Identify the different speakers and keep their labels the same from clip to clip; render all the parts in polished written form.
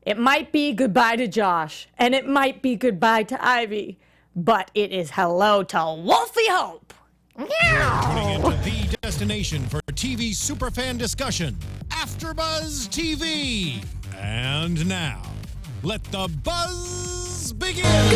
Speaker 1: It might be goodbye to Josh, and it might be goodbye to Ivy, but it is hello to Wolfie Hope.
Speaker 2: Tuning into the destination for TV superfan discussion, AfterBuzz TV. And now, let the buzz begin.
Speaker 1: I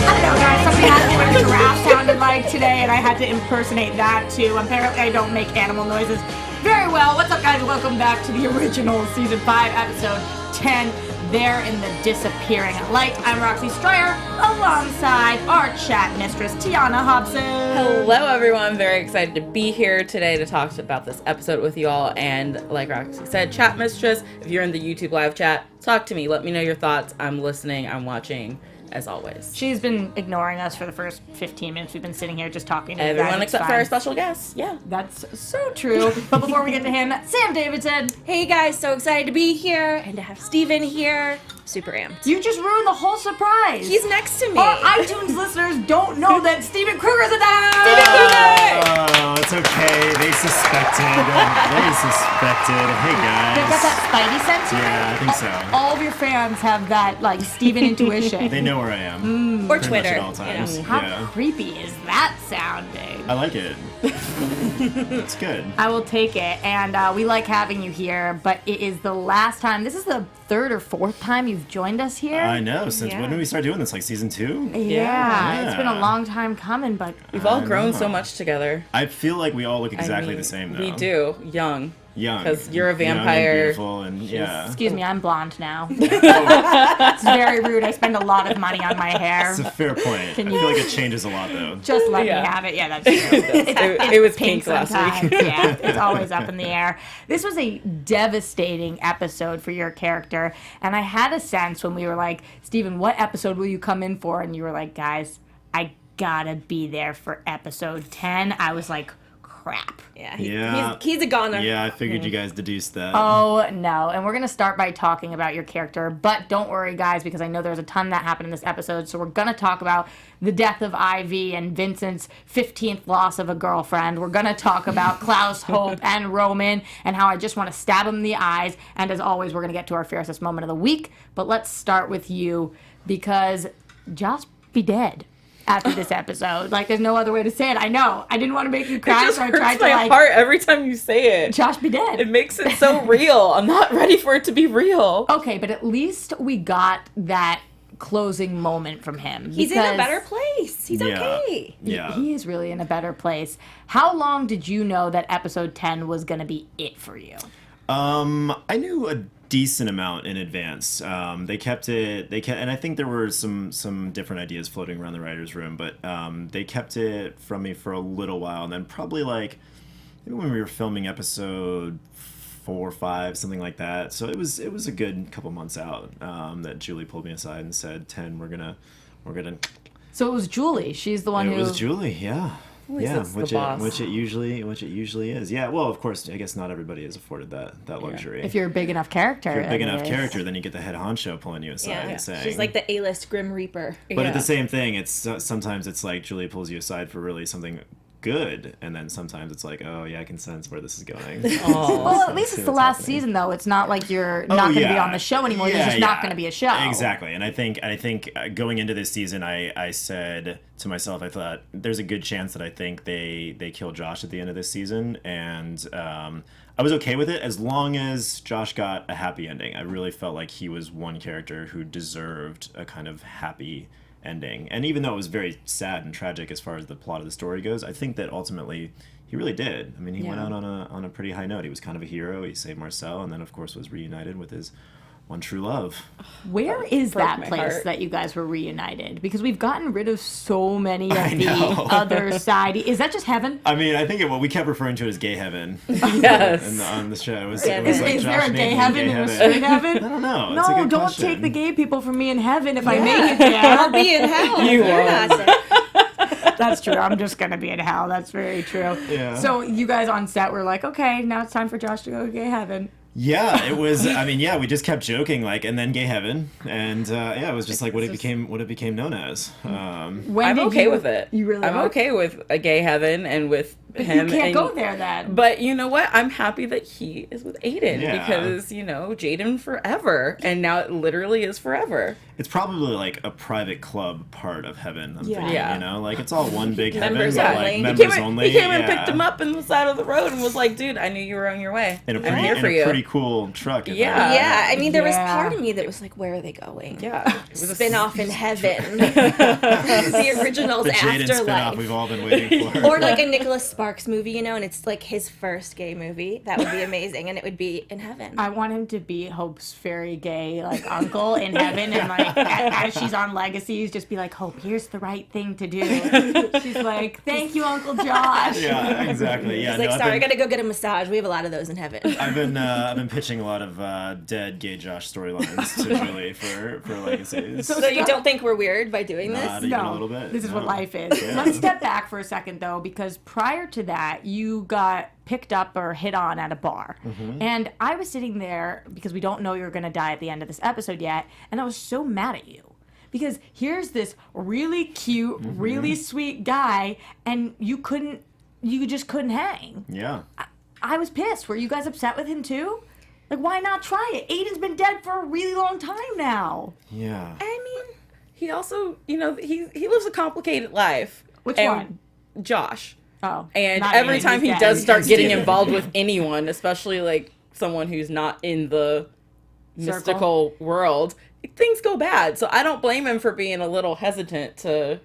Speaker 1: don't know, guys. Somebody asked me what a giraffe sounded like today, and I had to impersonate that too. Apparently, I don't make animal noises very well. What's up, guys? Welcome back to the original Season 5, Episode 10, There in the Disappearing Light. I'm Roxy Striar, alongside our chat mistress, Tiona Hobson.
Speaker 3: Hello, everyone. Very excited to be here today to talk about this episode with you all. And like Roxy said, chat mistress, if you're in the YouTube live chat, talk to me. Let me know your thoughts. I'm listening. I'm watching. As always.
Speaker 1: She's been ignoring us for the first 15 minutes. We've been sitting here just talking to you guys.
Speaker 3: Everyone except for our special guest. Yeah.
Speaker 1: That's so true. But before we get to him, Sam Davidson.
Speaker 4: Hey guys, so excited to be here and to have Steven here. Super amped.
Speaker 1: You just ruined the whole surprise.
Speaker 4: He's next to me.
Speaker 1: Our iTunes listeners don't know that Steven Krueger's in there.
Speaker 5: Oh, it's okay. They suspected. Hey, guys.
Speaker 1: They've got that spidey sense here.
Speaker 5: Yeah, I think so.
Speaker 1: All of your fans have that, like, Steven intuition.
Speaker 5: They know where I am.
Speaker 4: Or
Speaker 5: Pretty
Speaker 4: Twitter.
Speaker 5: much at all times.
Speaker 1: How creepy is that sounding?
Speaker 5: I like it. It's good.
Speaker 1: I will take it, and we like having you here, but it is the last time. This is the third or fourth time you've joined us here.
Speaker 5: I know. Since when did we start doing this? Like season 2?
Speaker 1: Yeah, it's been a long time coming, but
Speaker 3: We've all grown so much together.
Speaker 5: I feel like we all look exactly the same, though.
Speaker 3: We do. Young.
Speaker 5: Because
Speaker 3: you're a vampire.
Speaker 5: And beautiful, and yeah.
Speaker 1: Excuse me, I'm blonde now. It's very rude. I spend a lot of money on my hair.
Speaker 5: That's a fair point. I feel like it changes a lot, though.
Speaker 1: Just let me have it. Yeah, that's true.
Speaker 3: It was pink last
Speaker 1: sometimes.
Speaker 3: week.
Speaker 1: Yeah, it's always up in the air. This was a devastating episode for your character, and I had a sense when we were like, Steven, what episode will you come in for? And you were like, guys, I gotta be there for episode 10. I was like, crap.
Speaker 4: Yeah, he's a goner.
Speaker 5: Yeah, I figured you guys deduced that.
Speaker 1: Oh, no. And we're going to start by talking about your character. But don't worry, guys, because I know there's a ton that happened in this episode. So we're going to talk about the death of Ivy and Vincent's 15th loss of a girlfriend. We're going to talk about Klaus, Holt, and Roman and how I just want to stab him in the eyes. And as always, we're going to get to our fiercest moment of the week. But let's start with you because Josh be dead after this episode. Like, there's no other way to say it. I know. I didn't want to make you cry,
Speaker 3: It just
Speaker 1: so I
Speaker 3: hurts
Speaker 1: tried to,
Speaker 3: my
Speaker 1: like,
Speaker 3: heart every time you say it.
Speaker 1: Josh be dead.
Speaker 3: It makes it so real. I'm not ready for it to be real.
Speaker 1: Okay, but at least we got that closing moment from him.
Speaker 4: He's in a better place. He's okay.
Speaker 5: Yeah.
Speaker 1: He is really in a better place. How long did you know that episode 10 was going to be it for you?
Speaker 5: I knew a decent amount in advance. They kept, and I think there were some different ideas floating around the writer's room, but they kept it from me for a little while, and then probably like maybe when we were filming episode 4 or 5, something like that. So it was a good couple months out that Julie pulled me aside and said, 10, we're gonna.
Speaker 1: So it was Julie. She's the one who.
Speaker 5: It was Julie, yeah. Yeah,
Speaker 3: it's the boss.
Speaker 5: which it usually is. Yeah, well, of course, I guess not everybody is afforded that luxury.
Speaker 1: If you're a big enough character.
Speaker 5: If you're a big enough character, then you get the head honcho pulling you aside and saying.
Speaker 4: She's like the A-list Grim Reaper.
Speaker 5: But at the same thing, it's sometimes it's like Julie pulls you aside for really something good, and then sometimes it's like, oh yeah, I can sense where this is going.
Speaker 1: Well, at least it's the last season, though. It's not like you're not going to be on the show anymore. There's just not going to be a show.
Speaker 5: Exactly, and I think going into this season, I said to myself, I thought there's a good chance that I think they kill Josh at the end of this season, and I was okay with it as long as Josh got a happy ending. I really felt like he was one character who deserved a kind of happy ending. And even though it was very sad and tragic as far as the plot of the story goes, I think that ultimately he really did. I mean, he went out on a pretty high note. He was kind of a hero. He saved Marcel, and then of course was reunited with his one true love.
Speaker 1: Where is that place
Speaker 3: heart.
Speaker 1: that you guys were reunited? Because we've gotten rid of so many of the other side. Is that just heaven?
Speaker 5: I mean, I think we kept referring to it as gay heaven.
Speaker 3: Yes.
Speaker 5: On the show. It was
Speaker 1: Is
Speaker 5: like
Speaker 1: there
Speaker 5: Josh
Speaker 1: a gay
Speaker 5: Nathan,
Speaker 1: heaven and a straight heaven?
Speaker 5: I don't know.
Speaker 1: No,
Speaker 5: It's a good
Speaker 1: don't
Speaker 5: question.
Speaker 1: take the gay people from me in heaven if I make it there.
Speaker 4: I'll be in hell.
Speaker 3: You
Speaker 4: You're
Speaker 3: won't.
Speaker 4: not.
Speaker 1: That's true. I'm just going to be in hell. That's very true.
Speaker 5: Yeah.
Speaker 1: So you guys on set were like, okay, now it's time for Josh to go to gay heaven.
Speaker 5: Yeah, it was. I mean, yeah, we just kept joking, like, and then gay heaven, and it was just like what it became known as.
Speaker 3: I'm okay with it.
Speaker 1: You really
Speaker 3: I'm
Speaker 1: are?
Speaker 3: okay with a gay heaven and with him.
Speaker 1: You can't go there then.
Speaker 3: But you know what? I'm happy that he is with Aiden
Speaker 5: Yeah.
Speaker 3: because, Jaden forever. And now it literally is forever.
Speaker 5: It's probably like a private club part of heaven. I'm
Speaker 4: Yeah.
Speaker 5: thinking,
Speaker 3: Yeah.
Speaker 5: like it's all one big heaven,
Speaker 4: Members
Speaker 5: but
Speaker 4: only.
Speaker 5: like
Speaker 4: He
Speaker 5: members
Speaker 3: He
Speaker 5: only.
Speaker 3: came and picked him up in the side of the road and was like, dude, I knew you were on your way.
Speaker 5: In a
Speaker 3: I'm here for you.
Speaker 5: pretty cool truck.
Speaker 3: Yeah.
Speaker 4: Yeah, I mean, there was
Speaker 1: Yeah.
Speaker 4: part of me that was like, where are they going?
Speaker 3: Yeah. It was a
Speaker 4: Spin off in heaven. The original's
Speaker 5: The Jaden spinoff
Speaker 4: Afterlife.
Speaker 5: we've all been waiting for.
Speaker 4: Or like a Nicholas Sparks movie, and it's like his first gay movie. That would be amazing, and it would be in heaven.
Speaker 1: I want him to be Hope's very gay uncle in heaven, and as she's on Legacies, just be like, Hope, here's the right thing to do. She's like, thank you, Uncle Josh.
Speaker 5: Yeah, exactly. Yeah,
Speaker 4: He's like, sorry, I gotta go get a massage. We have a lot of those in heaven.
Speaker 5: I've been pitching a lot of dead gay Josh storylines to Julie for Legacies.
Speaker 4: So you don't think we're weird by doing this?
Speaker 5: Not even a little bit.
Speaker 1: This is what
Speaker 5: No.
Speaker 1: life is.
Speaker 5: Yeah.
Speaker 1: Let's step back for a second, though, because prior to that, you got picked up or hit on at a bar.
Speaker 5: Mm-hmm.
Speaker 1: And I was sitting there because we don't know you're going to die at the end of this episode yet, and I was so mad at you. Because here's this really cute,
Speaker 5: Mm-hmm.
Speaker 1: really sweet guy, and you just couldn't hang.
Speaker 5: Yeah.
Speaker 1: I was pissed. Were you guys upset with him too? Like, why not try it? Aiden's been dead for a really long time now.
Speaker 5: Yeah.
Speaker 3: I mean, he also, he lives a complicated life.
Speaker 1: Which
Speaker 3: And
Speaker 1: one?
Speaker 3: Josh.
Speaker 1: Oh.
Speaker 3: And
Speaker 1: not
Speaker 3: every
Speaker 1: Aiden,
Speaker 3: time he
Speaker 1: he's
Speaker 3: does
Speaker 1: dead.
Speaker 3: start getting
Speaker 5: Steven.
Speaker 3: involved with anyone, especially like someone who's not in the mystical world, things go bad. So I don't blame him for being a little hesitant to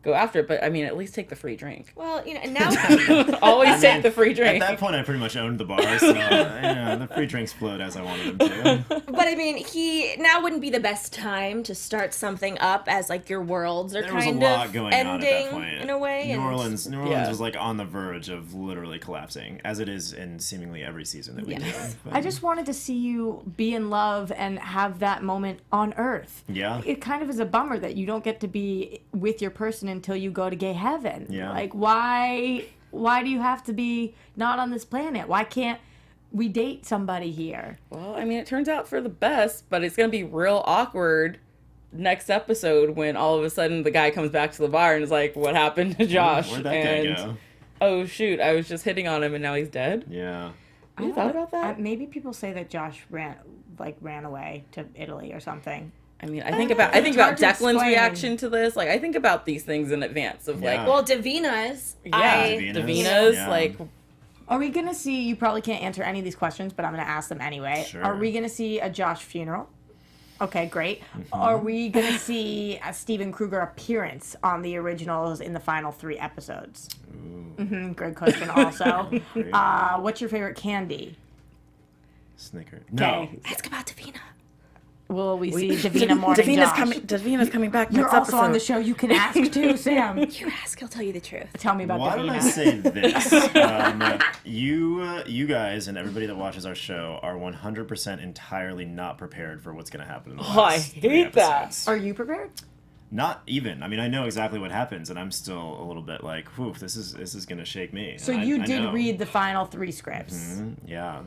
Speaker 3: go after it. But I mean, at least take the free drink.
Speaker 4: Well, now
Speaker 3: Always take the free drink.
Speaker 5: At that point, I pretty much owned the bar, so the free drinks flowed as I wanted them to.
Speaker 4: but I mean, now wouldn't be the best time to start something up as like your worlds are
Speaker 5: There was a
Speaker 4: kind
Speaker 5: lot
Speaker 4: of
Speaker 5: going on at that
Speaker 4: ending
Speaker 5: point.
Speaker 4: in a way.
Speaker 5: New
Speaker 4: and-
Speaker 5: Orleans
Speaker 3: Yeah.
Speaker 5: was like on the verge of literally collapsing, as it is in seemingly every season that we do. But,
Speaker 1: I just wanted to see you be in love and have that moment on Earth.
Speaker 5: Yeah.
Speaker 1: It kind of is a bummer that you don't get to be with your person until you go to gay heaven.
Speaker 5: Yeah.
Speaker 1: Like, why do you have to be not on this planet? Why can't we date somebody here?
Speaker 3: Well, I mean, it turns out for the best, but it's going to be real awkward next episode when all of a sudden the guy comes back to the bar and is like, what happened to Josh?
Speaker 5: Where'd that
Speaker 3: and,
Speaker 5: guy go?
Speaker 3: oh, shoot, I was just hitting on him and now he's dead?
Speaker 5: Yeah.
Speaker 3: You thought about that?
Speaker 1: Maybe people say that Josh ran away to Italy or something.
Speaker 3: I mean, I think about
Speaker 1: hard to
Speaker 3: Declan's
Speaker 1: explain.
Speaker 3: reaction to this. Like, I think about these things in advance of
Speaker 5: Yeah.
Speaker 3: like,
Speaker 4: Well, Davina's.
Speaker 3: Davina's,
Speaker 5: Yeah.
Speaker 3: like,
Speaker 1: Are we going to see, you probably can't answer any of these questions, but I'm going to ask them anyway.
Speaker 5: Sure.
Speaker 1: Are we going to see a Josh funeral? Okay, great. Are we going to see a Steven Krueger appearance on the originals in the final 3 episodes? Good question also.
Speaker 5: Great.
Speaker 1: What's your favorite candy?
Speaker 5: Snicker. No.
Speaker 1: Okay.
Speaker 4: Ask about Davina.
Speaker 1: Will we see Davina more than Josh?
Speaker 3: Davina's coming back
Speaker 1: You're
Speaker 3: next
Speaker 1: also
Speaker 3: episode.
Speaker 1: on the show. You can ask too, Sam.
Speaker 4: You ask, he'll tell you the truth.
Speaker 1: Tell me about
Speaker 5: Why
Speaker 1: Davina.
Speaker 5: don't I say this? You guys and everybody that watches our show are 100% entirely not prepared for what's going to happen in the
Speaker 3: Oh, I
Speaker 5: last 3
Speaker 3: hate that.
Speaker 5: episodes.
Speaker 1: Are you prepared?
Speaker 5: Not even. I mean, I know exactly what happens, and I'm still a little bit like, whew, this is going to shake me.
Speaker 1: So
Speaker 5: And
Speaker 1: you
Speaker 5: I
Speaker 1: did
Speaker 5: know.
Speaker 1: read the final 3 scripts.
Speaker 5: Yeah.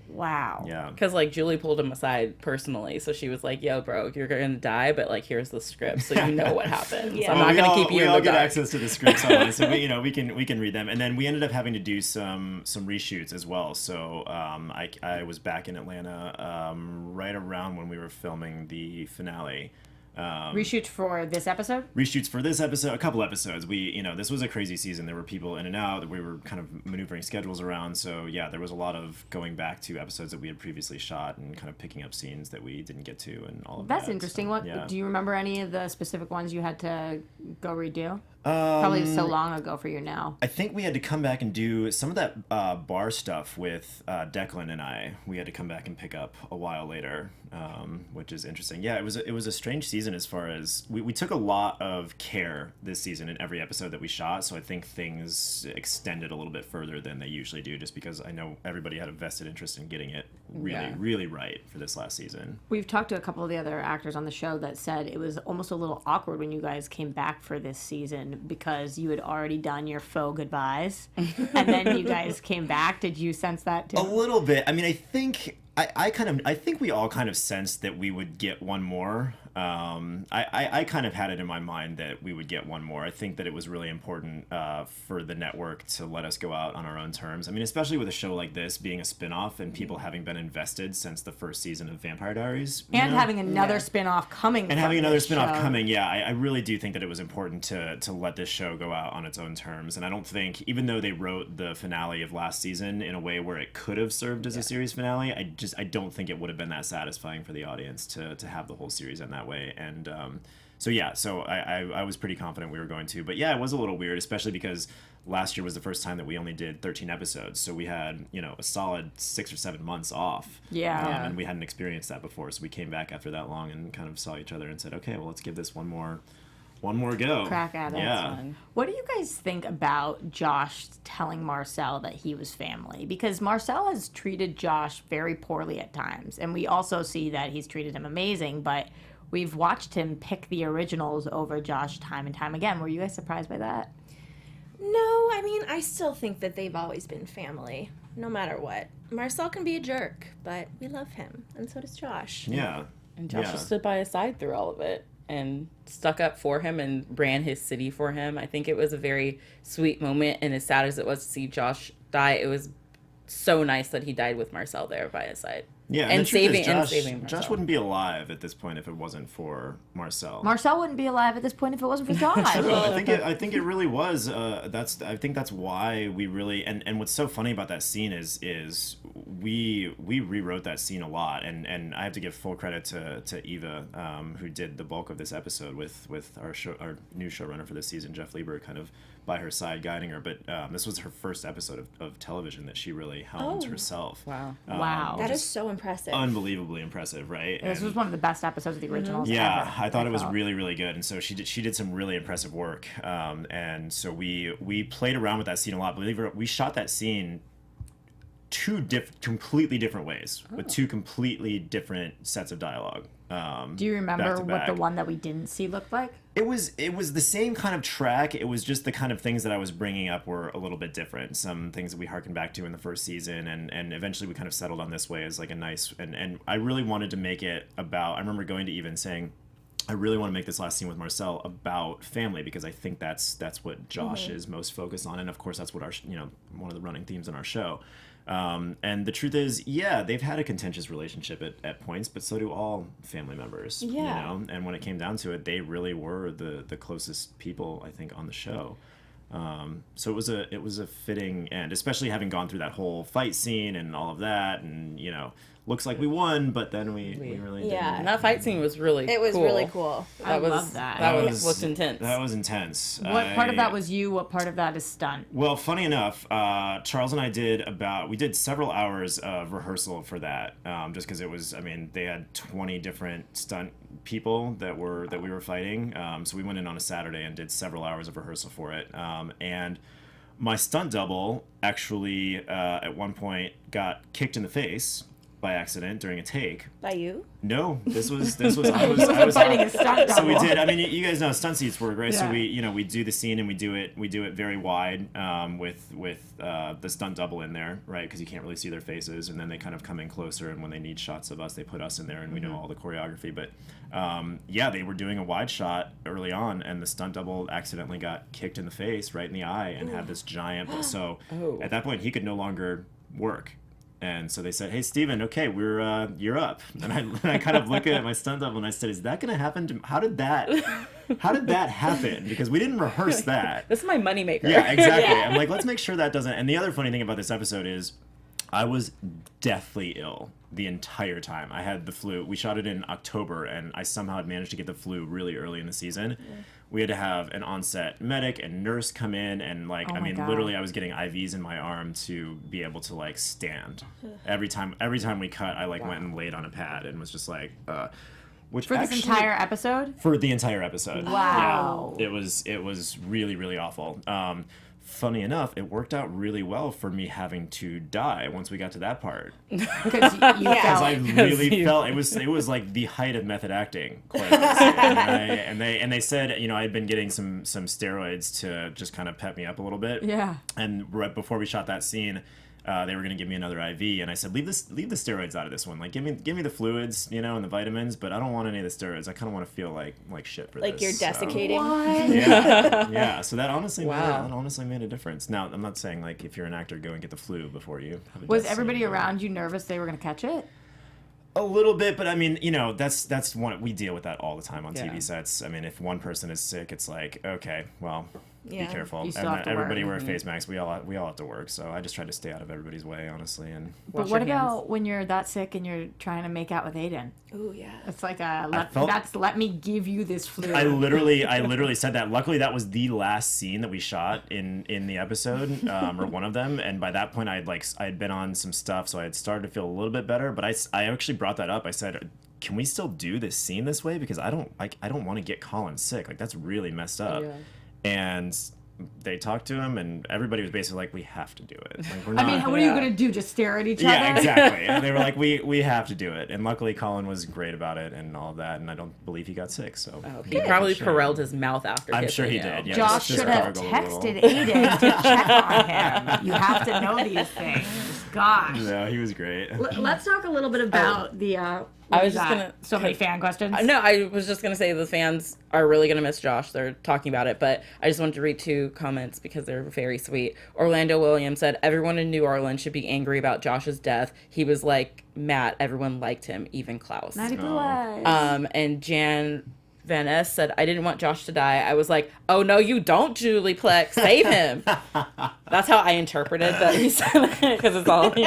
Speaker 1: Wow.
Speaker 5: Yeah.
Speaker 3: Because, like, Julie pulled him aside personally. So she was like, yo, bro, you're going to die, but, like, here's the script. So you know what happens.
Speaker 4: Yeah.
Speaker 3: I'm
Speaker 5: Well,
Speaker 3: not going to keep you
Speaker 5: we
Speaker 3: in
Speaker 5: all
Speaker 3: the
Speaker 5: get
Speaker 3: dark.
Speaker 5: access to the scripts online, so we can read them. And then we ended up having to do some reshoots as well. So I was back in Atlanta right around when we were filming the finale.
Speaker 1: Reshoots for this episode?
Speaker 5: Reshoots for this episode, a couple episodes. This was a crazy season. There were people in and out that we were kind of maneuvering schedules around. So yeah, there was a lot of going back to episodes that we had previously shot and kind of picking up scenes that we didn't get to and all of that.
Speaker 1: That's interesting.
Speaker 5: So,
Speaker 1: What
Speaker 5: yeah.
Speaker 1: do you remember any of the specific ones you had to go redo? Probably so long ago for you now.
Speaker 5: I think we had to come back and do some of that bar stuff with Declan and I. We had to come back and pick up a while later, which is interesting. Yeah, it was a strange season as far as we took a lot of care this season in every episode that we shot. So I think things extended a little bit further than they usually do, just because I know everybody had a vested interest in getting it really right for this last season.
Speaker 1: We've talked to a couple of the other actors on the show that said it was almost a little awkward when you guys came back for this season because you had already done your faux goodbyes and then you guys came back. Did you sense that too?
Speaker 5: A little bit. I mean, I think we all kind of sensed that we would get one more. I kind of had it in my mind that we would get one more. I think that it was really important for the network to let us go out on our own terms. I mean, especially with a show like this being a spin-off and people having been invested since the first season of Vampire Diaries.
Speaker 1: And having another spin-off coming.
Speaker 5: And having another spin-off coming, yeah. I really do think that it was important to let this show go out on its own terms. And I don't think, even though they wrote the finale of last season in a way where it could have served as a series finale, I don't think it would have been that satisfying for the audience to have the whole series in that way. And so I was pretty confident we were going to. But yeah, it was a little weird, especially because last year was the first time that we only did 13 episodes. So we had, a solid 6 or 7 months off.
Speaker 1: Yeah.
Speaker 5: And we hadn't experienced that before. So we came back after that long and kind of saw each other and said, okay, well, let's give this one more go.
Speaker 1: Crack at it.
Speaker 5: Yeah.
Speaker 1: What do you guys think about Josh telling Marcel that he was family? Because Marcel has treated Josh very poorly at times. And we also see that he's treated him amazing, but we've watched him pick the originals over Josh time and time again. Were you guys surprised by that?
Speaker 4: No, I mean, I still think that they've always been family, no matter what. Marcel can be a jerk, but we love him, and so does Josh.
Speaker 5: Yeah.
Speaker 3: And Josh just stood by his side through all of it and stuck up for him and ran his city for him. I think it was a very sweet moment, and as sad as it was to see Josh die, it was so nice that he died with Marcel there by his side.
Speaker 5: Yeah,
Speaker 3: and saving Marcel.
Speaker 5: Josh wouldn't be alive at this point if it wasn't for Marcel.
Speaker 1: Marcel wouldn't be alive at this point if it wasn't for Josh.
Speaker 5: I think it really was. I think that's why we really and what's so funny about that scene is we rewrote that scene a lot, and I have to give full credit to Eva, who did the bulk of this episode with our new showrunner for this season, Jeff Lieber, kind of by her side guiding her. But this was her first episode of television that she really helmed herself.
Speaker 3: Wow.
Speaker 1: Wow.
Speaker 4: That is so impressive.
Speaker 5: Unbelievably impressive, right?
Speaker 1: This was one of the best episodes of the originals.
Speaker 5: Yeah,
Speaker 1: ever,
Speaker 5: I thought it was really, really good, and so she did some really impressive work. And so we played around with that scene a lot. Believe it or not, we shot that scene completely different ways with two completely different sets of dialogue.
Speaker 1: Do you remember what
Speaker 5: back.
Speaker 1: the one that we didn't see looked like?
Speaker 5: It was the same kind of track. It was just the kind of things that I was bringing up were a little bit different. Some things that we harkened back to in the first season, and eventually we kind of settled on this way as like a nice, and I really wanted to make it about, I remember going to Eva and saying, I really want to make this last scene with Marcel about family, because I think that's what Josh is most focused on, and of course that's what our one of the running themes in our show. And the truth is, yeah, they've had a contentious relationship at points, but so do all family members.
Speaker 4: Yeah.
Speaker 5: And when it came down to it, they really were the closest people, I think, on the show. So it was a fitting end, especially having gone through that whole fight scene and all of that, and looks like we won, but then we really didn't.
Speaker 3: And that fight scene was really
Speaker 4: It was
Speaker 3: cool.
Speaker 4: really cool.
Speaker 1: I love that.
Speaker 3: That was intense.
Speaker 5: That was intense.
Speaker 1: What part of that was you? What part of that is stunt?
Speaker 5: Well, funny enough, Charles and I we did several hours of rehearsal for that, just because it was, they had 20 different stunt people that we were fighting. So we went in on a Saturday and did several hours of rehearsal for it. And my stunt double actually, at one point, got kicked in the face by accident during a take.
Speaker 4: By you?
Speaker 5: No, this was I was
Speaker 1: fighting a stunt
Speaker 5: So we
Speaker 1: double.
Speaker 5: did. You guys know how stunt seats work, right?
Speaker 1: Yeah.
Speaker 5: So we do the scene and we do it very wide, with the stunt double in there, right? Because you can't really see their faces, and then they kind of come in closer, and when they need shots of us, they put us in there, and we know all the choreography. But they were doing a wide shot early on, and the stunt double accidentally got kicked in the face, right in the eye, and had this giant. So at that point, he could no longer work. And so they said, "Hey, Steven, okay, you're up." And I kind of look at my stunt double and I said, "Is that going to happen? How did that happen? Because we didn't rehearse that."
Speaker 3: This is my moneymaker.
Speaker 5: Yeah, exactly. I'm like, let's make sure that doesn't. And the other funny thing about this episode is, I was deathly ill the entire time. I had the flu. We shot it in October, and I somehow had managed to get the flu really early in the season. Yeah. We had to have an on-set medic and nurse come in, and literally I was getting IVs in my arm to be able to stand. Every time we cut, I went and laid on a pad and was just like, which
Speaker 1: for this entire episode?
Speaker 5: For the entire episode.
Speaker 1: Wow.
Speaker 5: Yeah, it was really, really awful. Funny enough, it worked out really well for me having to die once we got to that part.
Speaker 1: Because you felt
Speaker 5: I really felt it was like the height of method acting. Quite honestly. and they said, I had been getting some steroids to just kind of pep me up a little bit.
Speaker 1: Yeah.
Speaker 5: And right before we shot that scene, they were going to give me another IV, and I said, leave the steroids out of this one. Like, give me the fluids, and the vitamins, but I don't want any of the steroids. I kind of want to feel like shit for this.
Speaker 4: Like you're desiccating.
Speaker 1: What?
Speaker 5: Yeah. So that honestly, made a difference. Now, I'm not saying like if you're an actor, go and get the flu before you have a
Speaker 1: Was
Speaker 5: death
Speaker 1: everybody
Speaker 5: scene,
Speaker 1: around you nervous they were going to catch it?
Speaker 5: A little bit, but I mean, that's one, we deal with that all the time on
Speaker 3: Yeah.
Speaker 5: TV sets. I mean, if one person is sick, it's like, okay, well, be careful.
Speaker 1: You still
Speaker 5: And
Speaker 1: have to
Speaker 5: everybody
Speaker 1: work.
Speaker 5: wear face masks. We all have to work. So I just try to stay out of everybody's way, honestly. And
Speaker 1: But
Speaker 3: Wash
Speaker 1: what
Speaker 3: your hands.
Speaker 1: about when you're that sick and you're trying to make out with Aiden?
Speaker 4: Ooh, yeah.
Speaker 1: It's like
Speaker 5: felt-
Speaker 1: let me give you this flu.
Speaker 5: I literally said that. Luckily, that was the last scene that we shot in the episode, or one of them. And by that point, I'd been on some stuff, so I had started to feel a little bit better. But I actually brought that up. I said, can we still do this scene this way? Because I don't want to get Colin sick. Like, that's really messed up.
Speaker 3: Yeah.
Speaker 5: And they talked to him, and everybody was basically like, we have to do it. Like, we're not.
Speaker 1: I mean, what are you going to do? Just stare at each other?
Speaker 5: Yeah, exactly. And they were like, we have to do it. And luckily, Colin was great about it and all of that. And I don't believe he got sick. So
Speaker 3: He probably Perelled his mouth after.
Speaker 5: I'm sure he
Speaker 3: kissing you.
Speaker 5: did. Yeah,
Speaker 1: Josh
Speaker 5: just
Speaker 1: should have
Speaker 5: gargled a little.
Speaker 1: texted Aiden to check on him. You have to know these things. Gosh.
Speaker 5: Yeah, he was great.
Speaker 1: Let's talk a little bit about the.
Speaker 3: I was just gonna
Speaker 1: So many fan questions.
Speaker 3: No, I was just gonna say the fans are really gonna miss Josh. They're talking about it, but I just wanted to read 2 comments because they're very sweet. Orlando Williams said, "Everyone in New Orleans should be angry about Josh's death. He was like Matt. Everyone liked him, even Klaus."
Speaker 1: Natty Blue Eyes.
Speaker 3: And Jan Van S said, "I didn't want Josh to die. I was like, oh no, you don't, Julie Plex, save him." That's how I interpreted that he said it, because it's all,
Speaker 1: By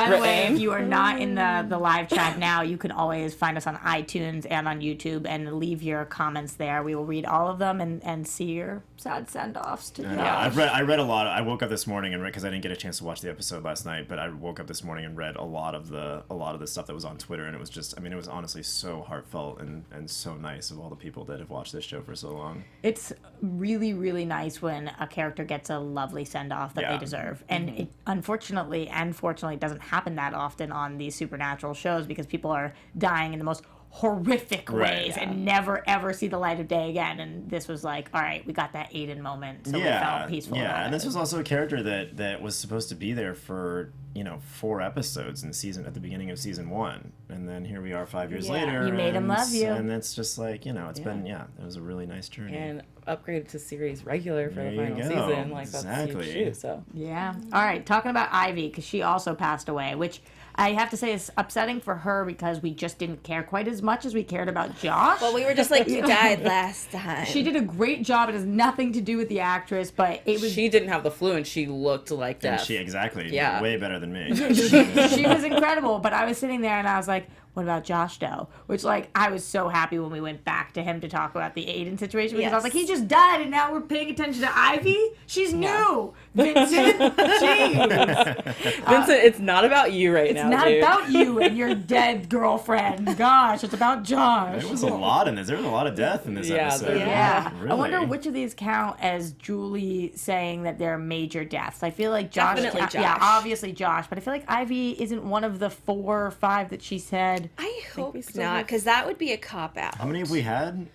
Speaker 1: the way,
Speaker 3: written.
Speaker 1: if you are not in the live chat now, you can always find us on iTunes and on YouTube and leave your comments there. We will read all of them and see your sad send-offs to Josh.
Speaker 5: I read a lot. I woke up this morning and read, because I didn't get a chance to watch the episode last night, but I woke up this morning and read a lot of the stuff that was on Twitter, and it was just, I mean, it was honestly so heartfelt and so nice of all the people that have watched this show for so long.
Speaker 1: It's really, really nice when a character gets a lovely send-off that they deserve. And it unfortunately and fortunately doesn't happen that often on these supernatural shows, because people are dying in the most horrific ways and never ever see the light of day again. And this was like, all right, we got that Aiden moment, so we felt peaceful about it.
Speaker 5: And this was also a character that was supposed to be there for 4 episodes at the beginning of season 1, and then here we are 5 years later.
Speaker 1: You made him love you,
Speaker 5: and it's just like, it's been it was a really nice journey.
Speaker 3: And upgraded to series regular for the final
Speaker 5: go.
Speaker 3: season. Like,
Speaker 5: Exactly.
Speaker 3: that's huge too, so.
Speaker 1: Yeah. All right, talking about Ivy, because she also passed away, which I have to say is upsetting for her, because we just didn't care quite as much as we cared about Josh.
Speaker 4: Well, we were just like, you died last time.
Speaker 1: She did a great job. It has nothing to do with the actress, but it was...
Speaker 3: She didn't have the flu, and she looked like
Speaker 5: And
Speaker 3: death.
Speaker 5: she way better than me.
Speaker 1: She was incredible, but I was sitting there and I was like, what about Josh Doe? Which, like, I was so happy when we went back to him to talk about the Aiden situation, because I was like, he just died and now we're paying attention to Ivy? She's new! Vincent? Jeez!
Speaker 3: Vincent, it's not about you right now,
Speaker 1: It's not
Speaker 3: dude.
Speaker 1: about you and your dead girlfriend. Gosh, it's about Josh.
Speaker 5: There was a lot in this. There was a lot of death in this episode.
Speaker 1: Yeah.
Speaker 5: Really.
Speaker 1: I wonder which of these count as Julie saying that they're major deaths. I feel like Josh.
Speaker 4: Definitely Josh.
Speaker 1: Yeah, obviously Josh. But I feel like Ivy isn't one of the 4 or 5 that she said.
Speaker 4: I hope
Speaker 3: still
Speaker 4: not,
Speaker 3: have-
Speaker 4: because that would be a cop-out.
Speaker 5: How many have we had?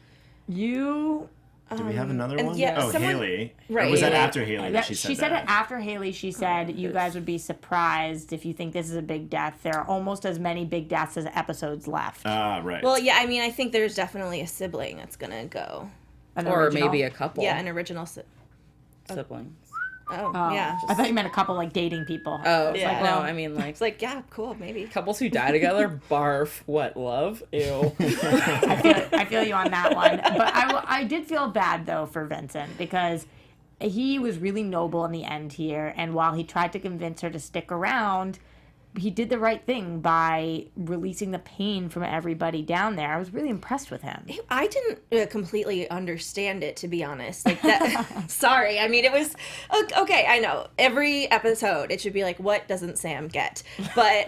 Speaker 1: You.
Speaker 5: Do we have another
Speaker 4: and
Speaker 5: one?
Speaker 4: yeah, someone-
Speaker 5: Haley.
Speaker 4: Right.
Speaker 5: Or was that
Speaker 4: Yeah.
Speaker 5: after Haley that she said that?
Speaker 1: it after Haley. She said, you guys would be surprised if you think this is a big death. There are almost as many big deaths as episodes left.
Speaker 5: Right.
Speaker 4: Well, yeah, I mean, I think there's definitely a sibling that's going to go.
Speaker 1: An
Speaker 3: Or
Speaker 1: original.
Speaker 3: maybe a couple.
Speaker 4: Yeah, an original
Speaker 3: Siblings.
Speaker 4: Oh,
Speaker 1: Oh,
Speaker 4: yeah.
Speaker 1: I thought you meant a couple like dating people.
Speaker 3: Oh,
Speaker 4: Yeah.
Speaker 3: like, no, I mean, like,
Speaker 4: It's like, yeah, cool, maybe.
Speaker 3: couples who die together, barf, what, love? Ew.
Speaker 1: I feel you on that one. But I did feel bad, though, for Vincent, because he was really noble in the end here. And while he tried to convince her to stick around, he did the right thing by releasing the pain from everybody down there. I was really impressed with him.
Speaker 4: I didn't completely understand it, to be honest. Like that. Sorry. I mean, it was okay. I know every episode it should be like, what doesn't Sam get? But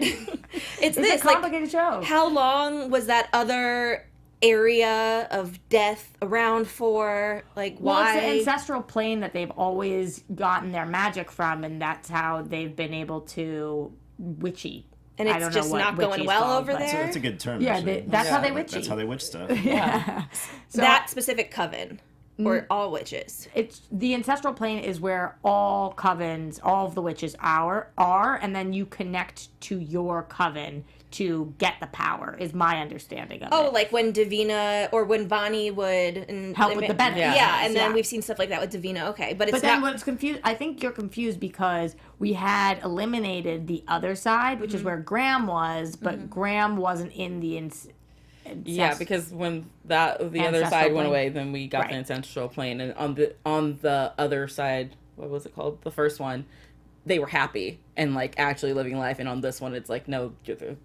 Speaker 4: it's this
Speaker 1: a complicated show.
Speaker 4: How long was that other area of death around for? Like,
Speaker 1: Well,
Speaker 4: why?
Speaker 1: it's the ancestral plane that they've always gotten their magic from, and that's how they've been able to witchy.
Speaker 4: And
Speaker 1: I
Speaker 4: it's
Speaker 1: don't
Speaker 4: just
Speaker 1: know what
Speaker 4: not going
Speaker 1: witchy's
Speaker 4: well
Speaker 1: called,
Speaker 4: over
Speaker 1: but-
Speaker 4: there?
Speaker 5: That's a good term.
Speaker 1: Yeah,
Speaker 5: actually.
Speaker 1: that's how they witchy.
Speaker 5: That's how they witch stuff.
Speaker 1: Yeah. So,
Speaker 4: that specific coven. or all witches?
Speaker 1: It's the ancestral plane is where all covens, all of the witches are, and then you connect to your coven to get the power, is my understanding of it.
Speaker 4: Oh, like when Davina or when Bonnie would
Speaker 1: Help with the benefits.
Speaker 4: Yeah, and then
Speaker 1: Yeah.
Speaker 4: we've seen stuff like that with Davina. Okay, but it's
Speaker 1: But then
Speaker 4: not.
Speaker 1: what's confused, I think you're confused because we had eliminated the other side, which is where Graham was, but Graham wasn't in the
Speaker 3: Yeah, because when the other
Speaker 1: Ancestral
Speaker 3: side went
Speaker 1: plane.
Speaker 3: away, then we got
Speaker 1: Right.
Speaker 3: the ancestral plane, and on the other side, what was it called? The first one, they were happy and like actually living life, and on this one, it's like no,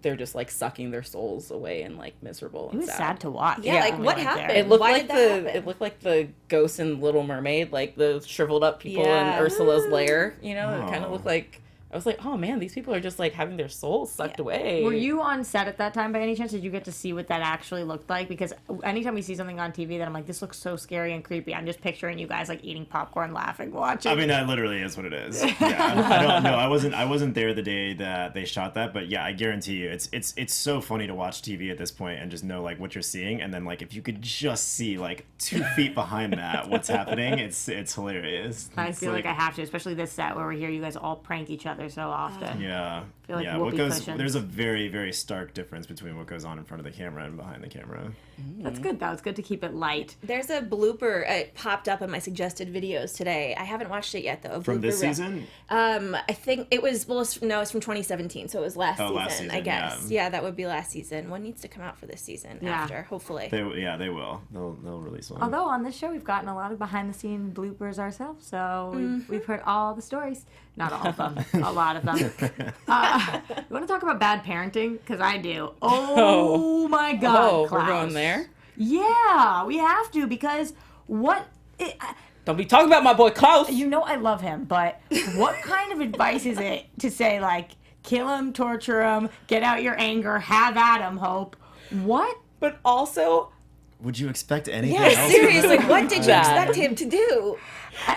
Speaker 3: they're just like sucking their souls away and like miserable.
Speaker 1: It
Speaker 3: And
Speaker 1: was sad to watch.
Speaker 4: Yeah, like, what
Speaker 1: Right
Speaker 4: happened?
Speaker 1: there.
Speaker 3: It looked
Speaker 4: Why
Speaker 3: like
Speaker 4: did that happen?
Speaker 3: it looked like the ghosts in Little Mermaid, like the shriveled up people
Speaker 4: Yeah.
Speaker 3: in Ursula's lair. You know, it kind
Speaker 5: Oh.
Speaker 3: of looked like. I was like, oh man, these people are just like having their souls sucked away.
Speaker 1: Were you on set at that time by any chance? Did you get to see what that actually looked like? Because anytime we see something on TV that I'm like, this looks so scary and creepy, I'm just picturing you guys like eating popcorn, laughing, watching.
Speaker 5: I mean, that literally is what it is. Yeah, I don't know. I wasn't there the day that they shot that, but yeah, I guarantee you, it's so funny to watch TV at this point and just know like what you're seeing, and then like if you could just see like 2 feet behind that what's happening, it's hilarious.
Speaker 1: I
Speaker 5: It's
Speaker 1: feel like I have to, especially this set where we hear you guys all prank each other so often.
Speaker 5: Yeah,
Speaker 1: feel like
Speaker 5: yeah.
Speaker 1: whoopee cushions.
Speaker 5: There's a very, very stark difference between what goes on in front of the camera and behind the camera.
Speaker 1: That's good though. It's good to keep it light.
Speaker 4: There's a blooper. It popped up in my suggested videos today. I haven't watched it yet though. a
Speaker 5: From
Speaker 4: blooper
Speaker 5: this
Speaker 4: reel.
Speaker 5: season?
Speaker 4: I think it was. Well, it's from 2017, so it was last season.
Speaker 5: last season,
Speaker 4: I guess.
Speaker 5: yeah.
Speaker 4: Yeah, that would be last season. One needs to come out for this season
Speaker 1: Yeah.
Speaker 4: after, hopefully.
Speaker 5: They will. They'll release one.
Speaker 1: Although on this show we've gotten a lot of behind the scene bloopers ourselves, so we've heard all the stories. Not all of them, a lot of them. You want to talk about bad parenting? Because I do. Oh my God,
Speaker 3: Oh,
Speaker 1: Klaus.
Speaker 3: we're going there.
Speaker 1: Yeah, we have to because
Speaker 3: Don't be talking about my boy Klaus.
Speaker 1: you know I love him, but what kind of advice is it to say like kill him, torture him, get out your anger, have at him, Hope? What?
Speaker 3: But also,
Speaker 5: Would you expect anything
Speaker 3: Yeah,
Speaker 5: else?
Speaker 4: Seriously, what did you
Speaker 3: Bad.
Speaker 4: expect him to do?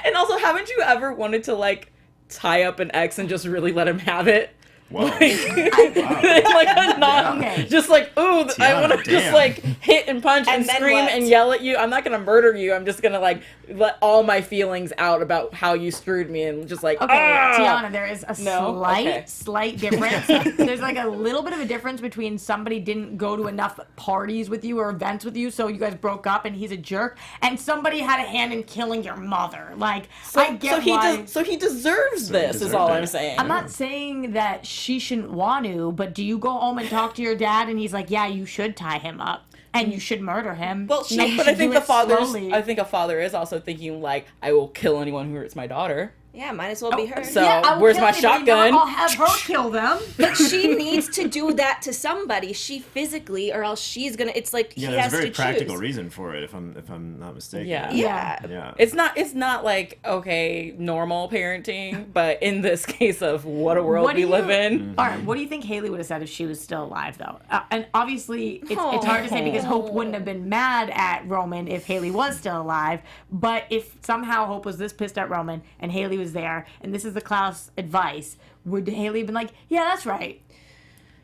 Speaker 3: and also, haven't you ever wanted to like tie up an ex and just really let him have it?
Speaker 5: Whoa.
Speaker 3: like a non,
Speaker 1: Okay.
Speaker 3: just like, ooh, I
Speaker 5: Tiona,
Speaker 3: want to just
Speaker 5: damn.
Speaker 3: like hit and punch and,
Speaker 4: And then
Speaker 3: scream
Speaker 4: what?
Speaker 3: and yell at you. I'm not gonna murder you. I'm just gonna like let all my feelings out about how you screwed me and just like,
Speaker 1: Okay,
Speaker 3: "Ah!"
Speaker 1: Tiona, there is a
Speaker 3: No? Okay.
Speaker 1: slight difference. There's like a little bit of a difference between somebody didn't go to enough parties with you or events with you, so you guys broke up and he's a jerk, and somebody had a hand in killing your mother. Like, I get why.
Speaker 3: So he deserves
Speaker 5: So he
Speaker 3: this. Is
Speaker 5: deserved
Speaker 3: all
Speaker 5: it.
Speaker 3: I'm saying.
Speaker 1: I'm not saying that she shouldn't want to, but do you go home and talk to your dad and he's like, yeah, you should tie him up and you should murder him?
Speaker 4: Well, she-
Speaker 1: and you
Speaker 3: But I
Speaker 1: should
Speaker 3: think
Speaker 1: do
Speaker 3: the
Speaker 1: it
Speaker 3: father's.
Speaker 1: slowly."
Speaker 3: I think a father is also thinking like, I will kill anyone who hurts my daughter.
Speaker 4: Yeah, might as well be her.
Speaker 3: So-
Speaker 1: I will
Speaker 3: where's
Speaker 1: kill
Speaker 3: my
Speaker 1: anybody,
Speaker 3: shotgun?
Speaker 1: not I'll have her kill them.
Speaker 4: But she needs to do that to somebody. She physically, or else she's gonna. It's like
Speaker 5: Yeah,
Speaker 4: he
Speaker 5: there's
Speaker 4: has
Speaker 5: a very
Speaker 4: to
Speaker 5: practical
Speaker 4: choose.
Speaker 5: reason for it, if I'm not mistaken.
Speaker 3: Yeah.
Speaker 4: Yeah.
Speaker 5: Yeah.
Speaker 3: It's not like, okay, normal parenting, but in this case of what a world
Speaker 1: What do
Speaker 3: we live
Speaker 1: you-
Speaker 3: in.
Speaker 1: All right, what do you think Hayley would have said if she was still alive, though? And obviously, it's hard to say because Hope wouldn't have been mad at Roman if Hayley was still alive. But if somehow Hope was this pissed at Roman and Hayley was there, and this is the Klaus advice, would Hayley have been like, yeah, that's right?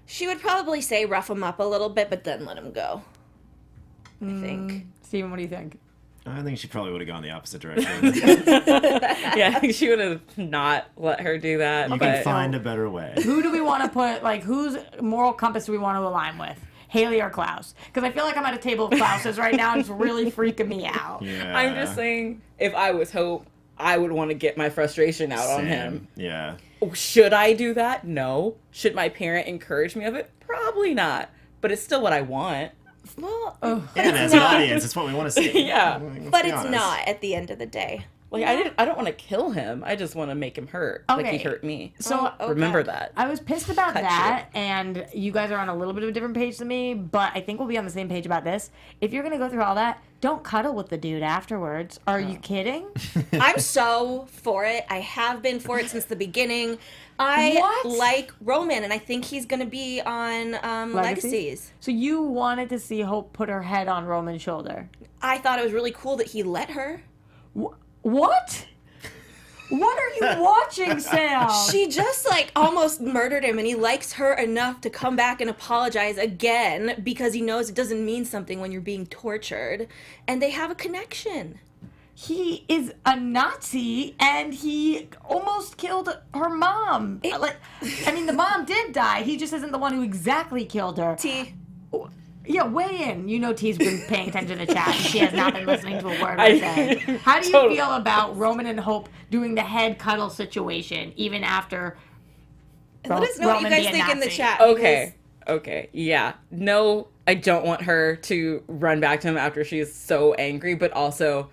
Speaker 4: She would probably say rough him up a little bit, but then let him go. I think.
Speaker 1: Steven, what do you think?
Speaker 5: I think she probably would have gone the opposite direction.
Speaker 3: Yeah, I think she would have not let her do that.
Speaker 5: You
Speaker 3: but
Speaker 5: can find a better way.
Speaker 1: Who do we want to put, like, whose moral compass do we want to align with? Hayley or Klaus? Because I feel like I'm at a table of Klauses right now and it's really freaking me out.
Speaker 5: Yeah.
Speaker 3: I'm just saying, if I was Hope, I would want to get my frustration out on
Speaker 5: Same.
Speaker 3: him.
Speaker 5: Yeah.
Speaker 3: Should I do that? No. Should my parent encourage me of it? Probably not. But it's still what I want.
Speaker 4: Well,
Speaker 5: And as an audience, it's what we want to see.
Speaker 3: Yeah.
Speaker 5: Let's
Speaker 4: but
Speaker 5: be
Speaker 4: it's
Speaker 5: honest.
Speaker 4: not at the end of the day.
Speaker 3: Like I don't want to kill him. I just want to make him hurt. Like he
Speaker 1: Okay.
Speaker 3: hurt me.
Speaker 1: So
Speaker 4: Oh,
Speaker 3: Remember
Speaker 4: God.
Speaker 3: that.
Speaker 1: I was pissed about
Speaker 3: Cut
Speaker 1: that, and you guys are on a little bit of a different page than me, but I think we'll be on the same page about this. If you're going to go through all that, don't cuddle with the dude afterwards. Are you kidding?
Speaker 4: I'm so for it. I have been for it since the beginning. I
Speaker 1: What?
Speaker 4: like Roman, and I think he's going to be on Legacies.
Speaker 1: So you wanted to see Hope put her head on Roman's shoulder.
Speaker 4: I thought it was really cool that he let her.
Speaker 1: What? What are you watching, Sam?
Speaker 4: She just like almost murdered him, and he likes her enough to come back and apologize again because he knows it doesn't mean something when you're being tortured, and they have a connection.
Speaker 1: he is a Nazi and he almost killed her mom. The mom did die. He just isn't the one who exactly killed her.
Speaker 4: T.
Speaker 1: Yeah, weigh in. You know T's been paying attention to the chat and she has not been listening to a word we're saying. How do you feel about Roman and Hope doing the head cuddle situation even after
Speaker 4: Let us know what you guys think in the chat.
Speaker 3: Okay. Yeah. No, I don't want her to run back to him after she's so angry, but also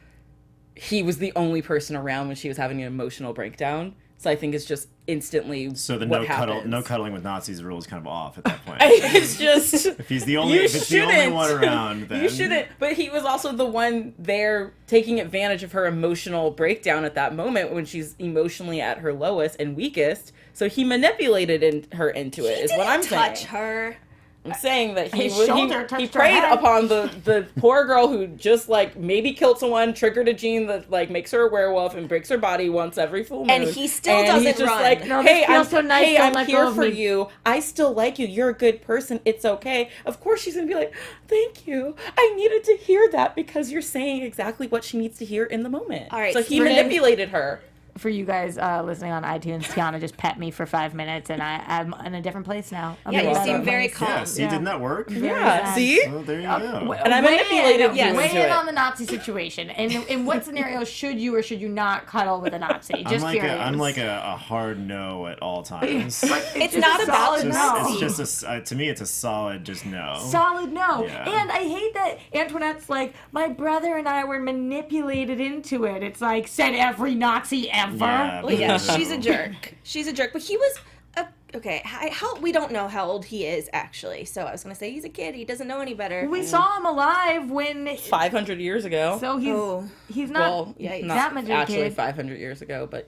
Speaker 3: he was the only person around when she was having an emotional breakdown. So I think it's just instantly
Speaker 5: So the
Speaker 3: what
Speaker 5: no cuddling with Nazis rule is kind of off at that point.
Speaker 3: It's just
Speaker 5: if it's the only one around, then
Speaker 3: you shouldn't. But he was also the one there taking advantage of her emotional breakdown at that moment when she's emotionally at her lowest and weakest. So he manipulated her into it. Is what I'm saying.
Speaker 4: Touch her.
Speaker 3: I'm saying that
Speaker 1: His shoulder touched
Speaker 3: he
Speaker 1: her
Speaker 3: preyed
Speaker 1: head.
Speaker 3: upon the poor girl who just maybe killed someone, triggered a gene that makes her a werewolf and breaks her body once every full moon.
Speaker 4: And he still doesn't
Speaker 3: he's just
Speaker 4: run.
Speaker 1: No,
Speaker 3: hey,
Speaker 1: this feels so nice,
Speaker 3: hey,
Speaker 1: don't
Speaker 3: I'm
Speaker 1: let
Speaker 3: here
Speaker 1: go of
Speaker 3: for
Speaker 1: me.
Speaker 3: you. I still like you. You're a good person. It's okay. Of course she's gonna be like, thank you. I needed to hear that because you're saying exactly what she needs to hear in the moment.
Speaker 4: All right,
Speaker 3: so he
Speaker 4: for him-
Speaker 3: manipulated her.
Speaker 1: For you guys listening on iTunes, Tiona just pet me for 5 minutes, and I'm in a different place now. I'm
Speaker 4: Yeah,
Speaker 1: in a
Speaker 4: you
Speaker 1: better
Speaker 4: seem very
Speaker 1: place.
Speaker 4: calm.
Speaker 5: Yeah, see, didn't that work?
Speaker 3: Yeah.
Speaker 1: nice.
Speaker 3: See.
Speaker 5: Oh, there you go.
Speaker 3: And I manipulated you into
Speaker 1: Weigh in
Speaker 3: it.
Speaker 1: on the Nazi situation. And in what scenario should you or should you not cuddle with a Nazi? Just curious.
Speaker 5: I'm like a hard no at all times.
Speaker 4: It's not about
Speaker 1: solid
Speaker 4: Nazi.
Speaker 1: no.
Speaker 5: It's just to me, it's a solid just no.
Speaker 1: Solid no.
Speaker 5: Yeah.
Speaker 1: And I hate that Antoinette's like, my brother and I were manipulated into it. It's like, said every Nazi ever.
Speaker 5: Yeah,
Speaker 4: Well, yeah, she's a jerk. She's a jerk. But he was okay. We don't know how old he is actually. So I was gonna say he's a kid. He doesn't know any better.
Speaker 1: We saw him alive when...
Speaker 3: 500 years ago.
Speaker 1: So he's not
Speaker 3: Well,
Speaker 4: Yikes.
Speaker 3: not
Speaker 1: that much of a
Speaker 3: actually
Speaker 1: kid.
Speaker 3: 500 years ago, but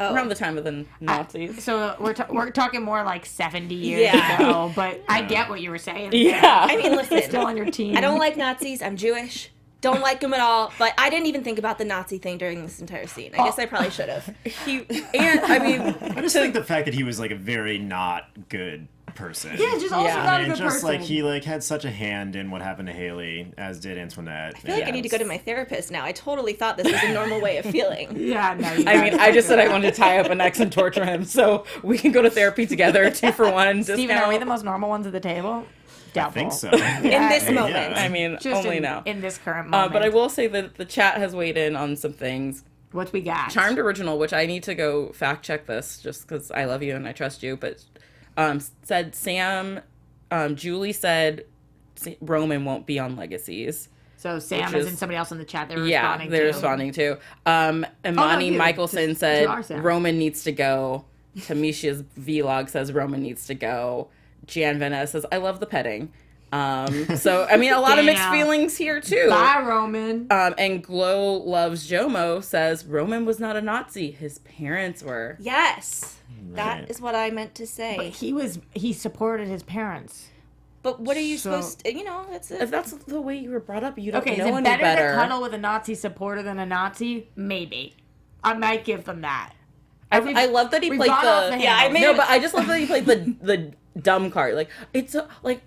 Speaker 4: Oh.
Speaker 3: around the time of the Nazis.
Speaker 1: So we're talking more like 70 years
Speaker 4: Yeah.
Speaker 1: ago, but I get what you were saying.
Speaker 3: Yeah.
Speaker 4: I mean, listen.
Speaker 1: Still on your team.
Speaker 4: I don't like Nazis. I'm Jewish. Don't like them at all. But I didn't even think about the Nazi thing during this entire scene. I guess I probably should have.
Speaker 5: I just think the fact that he was like a very not good person.
Speaker 1: Yeah, just also
Speaker 3: Yeah.
Speaker 1: not a
Speaker 5: And
Speaker 1: good
Speaker 5: just
Speaker 1: person.
Speaker 5: like he had such a hand in what happened to Hayley, as did Antoinette.
Speaker 4: I feel like I need to go to my therapist now. I totally thought this was a normal way of feeling.
Speaker 1: Yeah, no.
Speaker 3: I just said I wanted to tie up an ex and torture him, so we can go to therapy together, 2 for 1.
Speaker 1: Steven, are we the most normal ones at the table?
Speaker 5: I
Speaker 1: Doubtful.
Speaker 5: think so.
Speaker 4: In this
Speaker 5: Yeah.
Speaker 4: moment.
Speaker 3: I mean,
Speaker 1: Just
Speaker 3: only
Speaker 1: in,
Speaker 3: now.
Speaker 1: in this current moment.
Speaker 3: But I will say that the chat has weighed in on some things.
Speaker 1: What we got?
Speaker 3: Charmed Original, which I need to go fact check this just because I love you and I trust you, but said Julie said Roman won't be on Legacies.
Speaker 1: So Sam
Speaker 3: which
Speaker 1: is
Speaker 3: is-
Speaker 1: in somebody else in the chat. They're
Speaker 3: Yeah,
Speaker 1: responding
Speaker 3: they're
Speaker 1: to.
Speaker 3: responding to. Imani
Speaker 1: you.
Speaker 3: Mikaelson
Speaker 1: Just
Speaker 3: said
Speaker 1: to our Sam.
Speaker 3: Roman needs to go. Tamisha's vlog says Roman needs to go. Jan Vanessa says I love the petting. So I mean a lot of mixed
Speaker 1: Damn.
Speaker 3: feelings here too.
Speaker 1: Bye, Roman.
Speaker 3: And Glow Loves Jomo says Roman was not a Nazi. His parents were.
Speaker 4: Yes.
Speaker 5: Right.
Speaker 4: That is what I meant to say.
Speaker 1: But he supported his parents.
Speaker 4: But what are you
Speaker 1: So-
Speaker 4: supposed to, that's it.
Speaker 3: If that's the way you were brought up, you don't
Speaker 1: Okay, is
Speaker 3: know
Speaker 1: it
Speaker 3: any
Speaker 1: better
Speaker 3: better.
Speaker 1: to cuddle with a Nazi supporter than a Nazi? Maybe. I might give them that.
Speaker 3: I love that he
Speaker 1: We've
Speaker 3: played
Speaker 1: gone off the
Speaker 3: the.
Speaker 1: Yeah, I
Speaker 4: made
Speaker 3: no,
Speaker 4: it-
Speaker 3: but I just love that he played the dumb card. Like it's like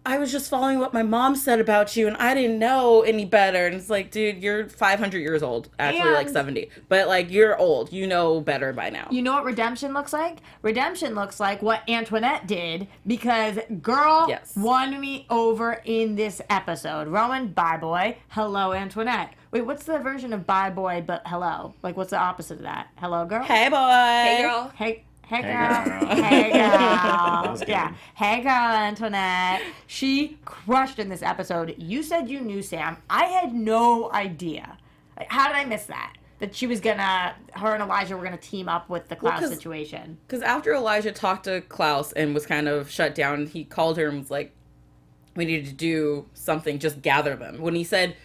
Speaker 3: I was just following what my mom said about you, and I didn't know any better. And it's like, dude, you're 500 years old. Actually, like
Speaker 1: And-
Speaker 3: 70. But like you're old. You know better by now.
Speaker 1: You know what redemption looks like? Redemption looks like what Antoinette did because girl
Speaker 3: Yes.
Speaker 1: won me over in this episode. Roman, bye boy. Hello, Antoinette. Wait, what's the version of bye boy but hello? Like, what's the opposite of that? Hello, girl?
Speaker 3: Hey, boy.
Speaker 4: Hey, girl.
Speaker 1: Hey
Speaker 5: Hey,
Speaker 1: girl.
Speaker 5: girl.
Speaker 1: Hey
Speaker 5: That
Speaker 1: girl.
Speaker 5: was good.
Speaker 1: Yeah. Hey girl, Antoinette. She crushed in this episode. You said you knew Sam. I had no idea. Like, how did I miss that? That she was her and Elijah were gonna team up with the Klaus
Speaker 3: 'cause-
Speaker 1: situation.
Speaker 3: Because after Elijah talked to Klaus and was kind of shut down, he called her and was like, we need to do something, just gather them. When he said,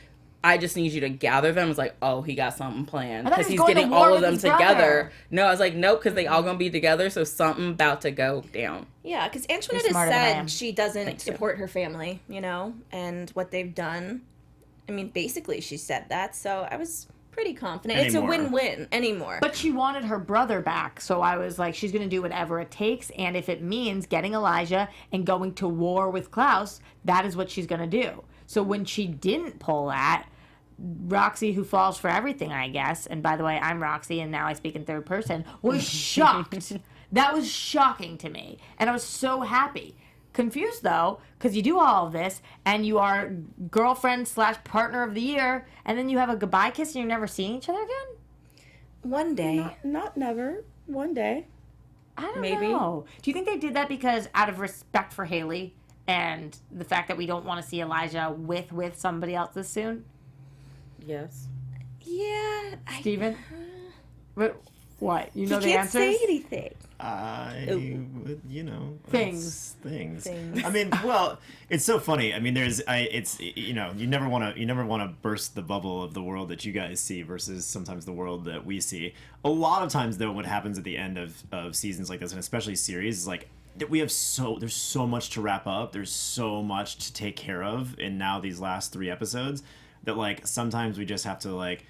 Speaker 3: I just need you to gather them, I was like, oh, he got something planned.
Speaker 1: I thought
Speaker 3: Because
Speaker 1: he
Speaker 3: he's
Speaker 1: was going to
Speaker 3: getting
Speaker 1: war
Speaker 3: all of
Speaker 1: with
Speaker 3: them
Speaker 1: his
Speaker 3: together.
Speaker 1: brother.
Speaker 3: No, I was like, nope, because they all going to be together, so something about to go down.
Speaker 4: Yeah, because Antoinette
Speaker 1: You're
Speaker 4: has
Speaker 1: smarter than I am.
Speaker 4: said she doesn't
Speaker 3: Thank you.
Speaker 4: support her family, and what they've done. I mean, basically, she said that, so I was pretty confident. It's a
Speaker 5: Anymore.
Speaker 4: win-win anymore.
Speaker 1: But she wanted her brother back, so I was like, she's gonna do whatever it takes, and if it means getting Elijah and going to war with Klaus, that is what she's gonna do. So when she didn't pull that, Roxy, who falls for everything, I guess, and by the way, I'm Roxy, and now I speak in third person, was shocked. That was shocking to me, and I was so happy. Confused, though, because you do all of this, and you are girlfriend / partner of the year, and then you have a goodbye kiss, and you're never seeing each other again?
Speaker 4: One day.
Speaker 3: Not never. One day.
Speaker 1: I don't
Speaker 3: Maybe.
Speaker 1: know. Do you think they did that because out of respect for Hayley and the fact that we don't want to see Elijah with somebody else this soon?
Speaker 3: Yes.
Speaker 4: Yeah.
Speaker 1: Steven? What? You know
Speaker 4: He
Speaker 1: the
Speaker 4: can't
Speaker 1: answers?
Speaker 4: say anything.
Speaker 1: Things.
Speaker 5: Things. I mean, well, it's so funny. I mean, you never want to burst the bubble of the world that you guys see versus sometimes the world that we see. A lot of times, though, what happens at the end of seasons like this, and especially series, is like that there's so much to wrap up. There's so much to take care of, and now these last 3 episodes that like sometimes we just have to like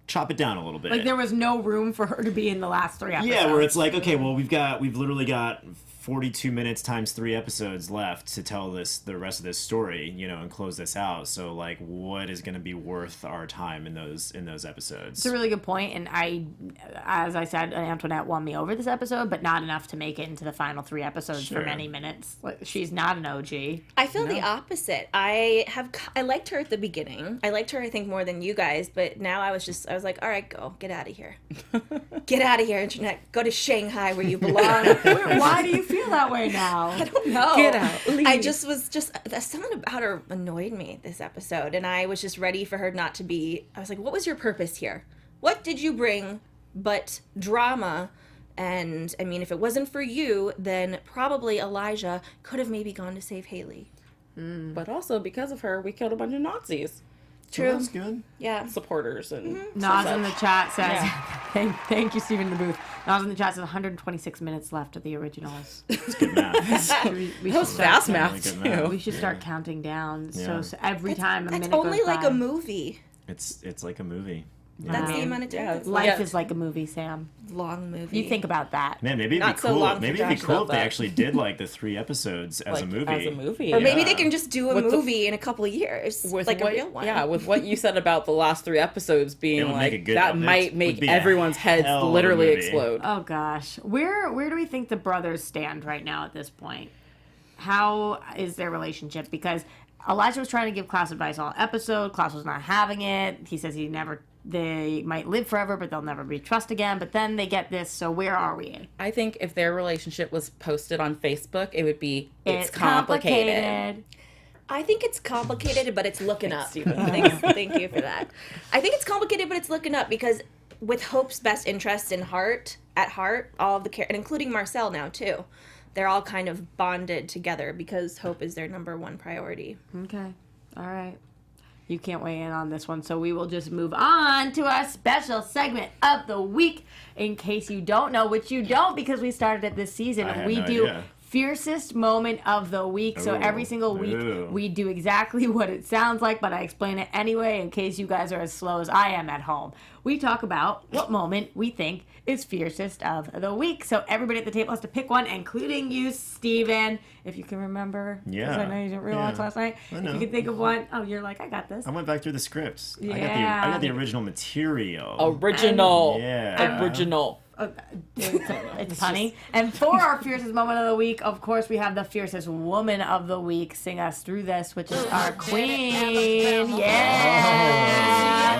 Speaker 5: chop it down a little bit.
Speaker 1: Like there was no room for her to be in the last 3 episodes.
Speaker 5: Yeah, where it's like, okay, well, we've literally got 42 minutes times 3 episodes left to tell the rest of this story, and close this out. So like, what is going to be worth our time in those episodes?
Speaker 1: It's a really good point, and as I said, Antoinette won me over this episode, but not enough to make it into the final 3 episodes for many minutes. Like, she's not an OG.
Speaker 4: I feel the opposite. I liked her at the beginning. I liked her, I think, more than you guys, but now I was like, all right, get out of here. Get out of here, Internet. Go to Shanghai where you belong.
Speaker 1: Why do you feel that way now?
Speaker 4: I don't know.
Speaker 3: Get out. Leave.
Speaker 4: I just was something about her annoyed me this episode, and I was just ready for her not to be. I was like, what was your purpose here? What did you bring but drama? And I mean, if it wasn't for you, then probably Elijah could have maybe gone to save Hayley.
Speaker 3: But also, because of her, we killed a bunch of Nazis.
Speaker 4: True.
Speaker 5: Well, that's good.
Speaker 4: Yeah.
Speaker 3: Supporters and
Speaker 1: Nas in the chat says,
Speaker 3: Yeah.
Speaker 1: thank you, Steven in the booth. Nas in the chat says 126 minutes left of the originals.
Speaker 5: It's good math.
Speaker 1: we
Speaker 3: that was
Speaker 1: should start
Speaker 3: fast
Speaker 5: Really
Speaker 3: math
Speaker 5: good math.
Speaker 3: too.
Speaker 1: We should start counting down.
Speaker 5: Yeah.
Speaker 1: So every time a
Speaker 4: That's
Speaker 1: minute
Speaker 4: only
Speaker 1: goes
Speaker 4: like
Speaker 1: by.
Speaker 4: a movie.
Speaker 5: It's like a movie.
Speaker 4: That's the
Speaker 1: Man.
Speaker 4: amount of time.
Speaker 3: Yeah.
Speaker 4: It's
Speaker 1: Life
Speaker 3: Yeah.
Speaker 1: is like a movie, Sam.
Speaker 4: long movie.
Speaker 1: You think about that.
Speaker 5: Man, maybe it'd
Speaker 3: Not
Speaker 5: be
Speaker 3: so
Speaker 5: cool.
Speaker 3: long for
Speaker 5: Maybe it'd be
Speaker 3: Josh
Speaker 5: cool
Speaker 3: about
Speaker 5: if they
Speaker 3: that.
Speaker 5: actually did like the 3 episodes as a movie.
Speaker 3: As a movie.
Speaker 4: Or maybe
Speaker 5: Yeah.
Speaker 4: they can just do a
Speaker 3: With the-
Speaker 4: movie in a couple of years,
Speaker 3: With
Speaker 4: like
Speaker 3: what,
Speaker 4: a real one.
Speaker 3: Yeah, with what you said about the last 3 episodes being
Speaker 5: It would make a
Speaker 3: like
Speaker 5: good-
Speaker 3: that
Speaker 5: it
Speaker 3: might
Speaker 5: would
Speaker 3: make
Speaker 5: be a
Speaker 3: everyone's heads
Speaker 5: hell of a
Speaker 3: literally
Speaker 5: movie.
Speaker 3: explode.
Speaker 1: Oh gosh, where do we think the brothers stand right now at this point? How is their relationship? Because Elijah was trying to give Klaus advice all episode. Klaus was not having it. He says they might live forever, but they'll never be trust again. But then they get this. So where are we?
Speaker 3: I think if their relationship was posted on Facebook, it would be it's complicated.
Speaker 4: I think it's complicated, but it's looking up.
Speaker 3: Steven.
Speaker 4: Thank you for that. I think it's complicated, but it's looking up because with Hope's best interests at heart, all of the and including Marcel now too, they're all kind of bonded together because Hope is their number one priority.
Speaker 1: Okay, all right. You can't weigh in on this one, so we will just move on to our special segment of the week. In case you don't know, which you don't because we started it this season,
Speaker 5: I had
Speaker 1: we
Speaker 5: no
Speaker 1: do
Speaker 5: idea.
Speaker 1: Fiercest Moment of the Week. So every single week, we do exactly what it sounds like, but I explain it anyway in case you guys are as slow as I am at home. We talk about what moment we think is fiercest of the week. So everybody at the table has to pick one, including you, Steven, if you can remember.
Speaker 5: Yeah.
Speaker 1: Because I know you didn't realize
Speaker 5: Yeah.
Speaker 1: last night.
Speaker 5: I
Speaker 1: If
Speaker 5: know.
Speaker 1: you can think of one, I got this.
Speaker 5: I went back through the scripts.
Speaker 1: Yeah.
Speaker 5: I got the original material.
Speaker 3: Original.
Speaker 5: Yeah.
Speaker 3: Original.
Speaker 1: It's funny. And for our fiercest moment of the week, of course, we have the fiercest woman of the week sing us through this, which is our queen. Yeah.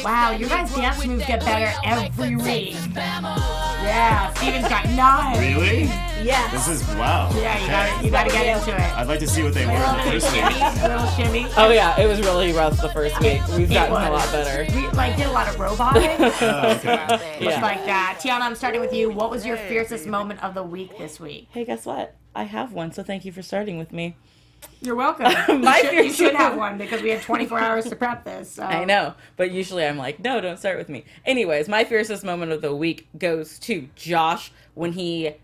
Speaker 1: Wow, your guys' dance moves get better every week. Yeah, Steven's got 9.
Speaker 5: Really?
Speaker 4: Yes.
Speaker 5: This is wow.
Speaker 1: Yeah, you gotta get into it.
Speaker 5: I'd like to see what they were in the first week.
Speaker 1: Little shimmy.
Speaker 3: Oh yeah, it was really rough the first week. We've gotten a lot better.
Speaker 1: We did a lot of roboting.
Speaker 5: Oh, okay.
Speaker 3: Yeah.
Speaker 1: Like that. Tiona, I'm starting with you. What was your fiercest moment of the week this week?
Speaker 3: Hey, guess what? I have one, so thank you for starting with me.
Speaker 1: You're welcome. You should have one because we had 24 hours to prep this. So.
Speaker 3: I know, but usually I'm like, no, don't start with me. Anyways, my fiercest moment of the week goes to Josh when he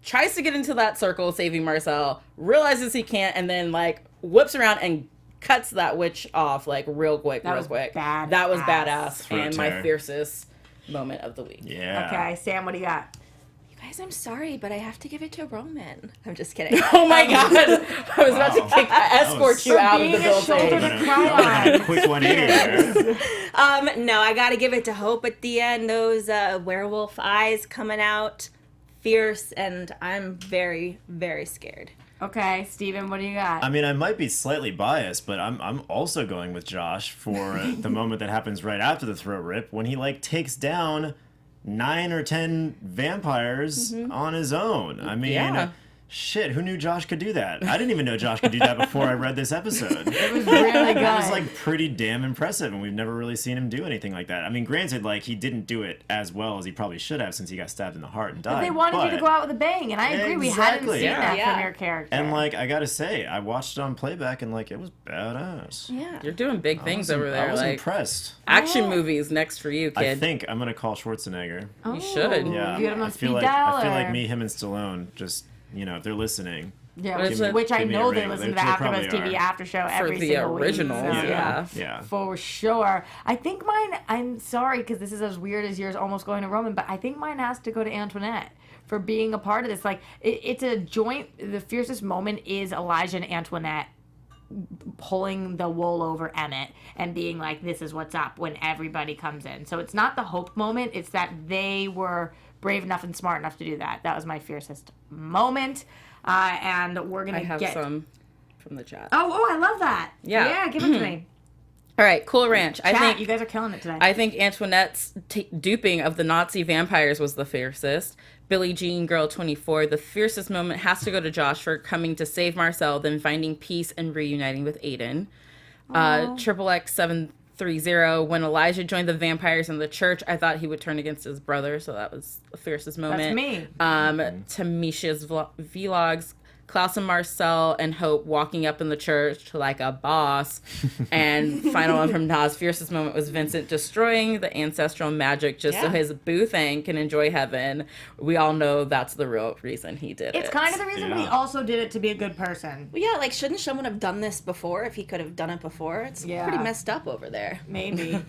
Speaker 3: tries to get into that circle saving Marcel, realizes he can't, and then like whips around and cuts that witch off like real quick.
Speaker 1: That was badass.
Speaker 3: That was badass
Speaker 5: Throat
Speaker 3: and my
Speaker 5: tear.
Speaker 3: fiercest moment of the week.
Speaker 5: Yeah.
Speaker 1: Okay, Sam, what do you got?
Speaker 4: You Guys, I'm sorry, but I have to give it to Roman. I'm just kidding.
Speaker 3: Oh my god! I was about to escort you out of the building.
Speaker 5: A quick 180 there.
Speaker 4: No, I gotta give it to Hope at the end. Those werewolf eyes coming out, fierce, and I'm very, very scared.
Speaker 1: Okay, Steven, what do you got?
Speaker 5: I mean, I might be slightly biased, but I'm also going with Josh for the moment that happens right after the throat rip when he like takes down 9 or 10 vampires on his own. I mean, shit, who knew Josh could do that? I didn't even know Josh could do that before I read this episode.
Speaker 1: It was really good.
Speaker 5: It was like pretty damn impressive, and we've never really seen him do anything like that. I mean, granted, like he didn't do it as well as he probably should have since he got stabbed in the heart and died.
Speaker 1: But they wanted you to go out with a bang, and I agree. We hadn't
Speaker 5: Exactly.
Speaker 1: seen that
Speaker 4: Yeah.
Speaker 1: from your character.
Speaker 5: And like I gotta say, I watched it on playback, and like it was badass.
Speaker 4: Yeah.
Speaker 3: You're doing big things over there.
Speaker 5: I was
Speaker 3: Like
Speaker 5: impressed.
Speaker 3: action movies next for you,
Speaker 5: I
Speaker 3: kid.
Speaker 5: think I'm gonna call Schwarzenegger.
Speaker 3: You should.
Speaker 5: Yeah,
Speaker 1: You get him on
Speaker 5: I
Speaker 1: speed
Speaker 5: feel like
Speaker 1: dial, or-
Speaker 5: me, him, and Stallone. Just if they're listening.
Speaker 1: Yeah,
Speaker 3: What is it?
Speaker 1: which I
Speaker 5: Give me a
Speaker 1: know they
Speaker 5: ring.
Speaker 1: listen to
Speaker 5: They
Speaker 1: the
Speaker 5: probably
Speaker 1: AfterBuzz TV
Speaker 5: are.
Speaker 1: after show
Speaker 3: For
Speaker 1: every
Speaker 3: the
Speaker 1: single
Speaker 3: originals,
Speaker 1: week. So,
Speaker 3: yeah.
Speaker 1: For sure. I think mine, I'm sorry because this is as weird as yours almost going to Roman, but I think mine has to go to Antoinette for being a part of this. Like, it's a joint, the fiercest moment is Elijah and Antoinette pulling the wool over Emmett and being like, this is what's up when everybody comes in. So it's not the hope moment, it's that they were brave enough and smart enough to do that. That was my fiercest moment. And we're going
Speaker 3: I
Speaker 1: to
Speaker 3: have
Speaker 1: get...
Speaker 3: some from the chat.
Speaker 1: Oh, I love that.
Speaker 3: Yeah.
Speaker 1: Yeah, give it to me.
Speaker 3: All right, Cool Ranch.
Speaker 1: Chat,
Speaker 3: I think
Speaker 1: you guys are killing it today.
Speaker 3: I think Antoinette's duping of the Nazi vampires was the fiercest. Billie Jean Girl 24, the fiercest moment has to go to Josh for coming to save Marcel, then finding peace and reuniting with Aiden. Triple X 730, when Elijah joined the vampires in the church, I thought he would turn against his brother, so that was the fiercest moment.
Speaker 1: That's me.
Speaker 3: Tamisha's vlogs. Klaus and Marcel and Hope walking up in the church like a boss. And final one from Nas, fiercest moment was Vincent destroying the ancestral magic just so his boo thing can enjoy heaven. We all know that's the real reason he did it.
Speaker 1: It's kind of the reason, but he also did it to be a good person.
Speaker 4: Well, yeah, like, shouldn't someone have done this before if he could have done it before? It's pretty messed up over there.
Speaker 1: Maybe.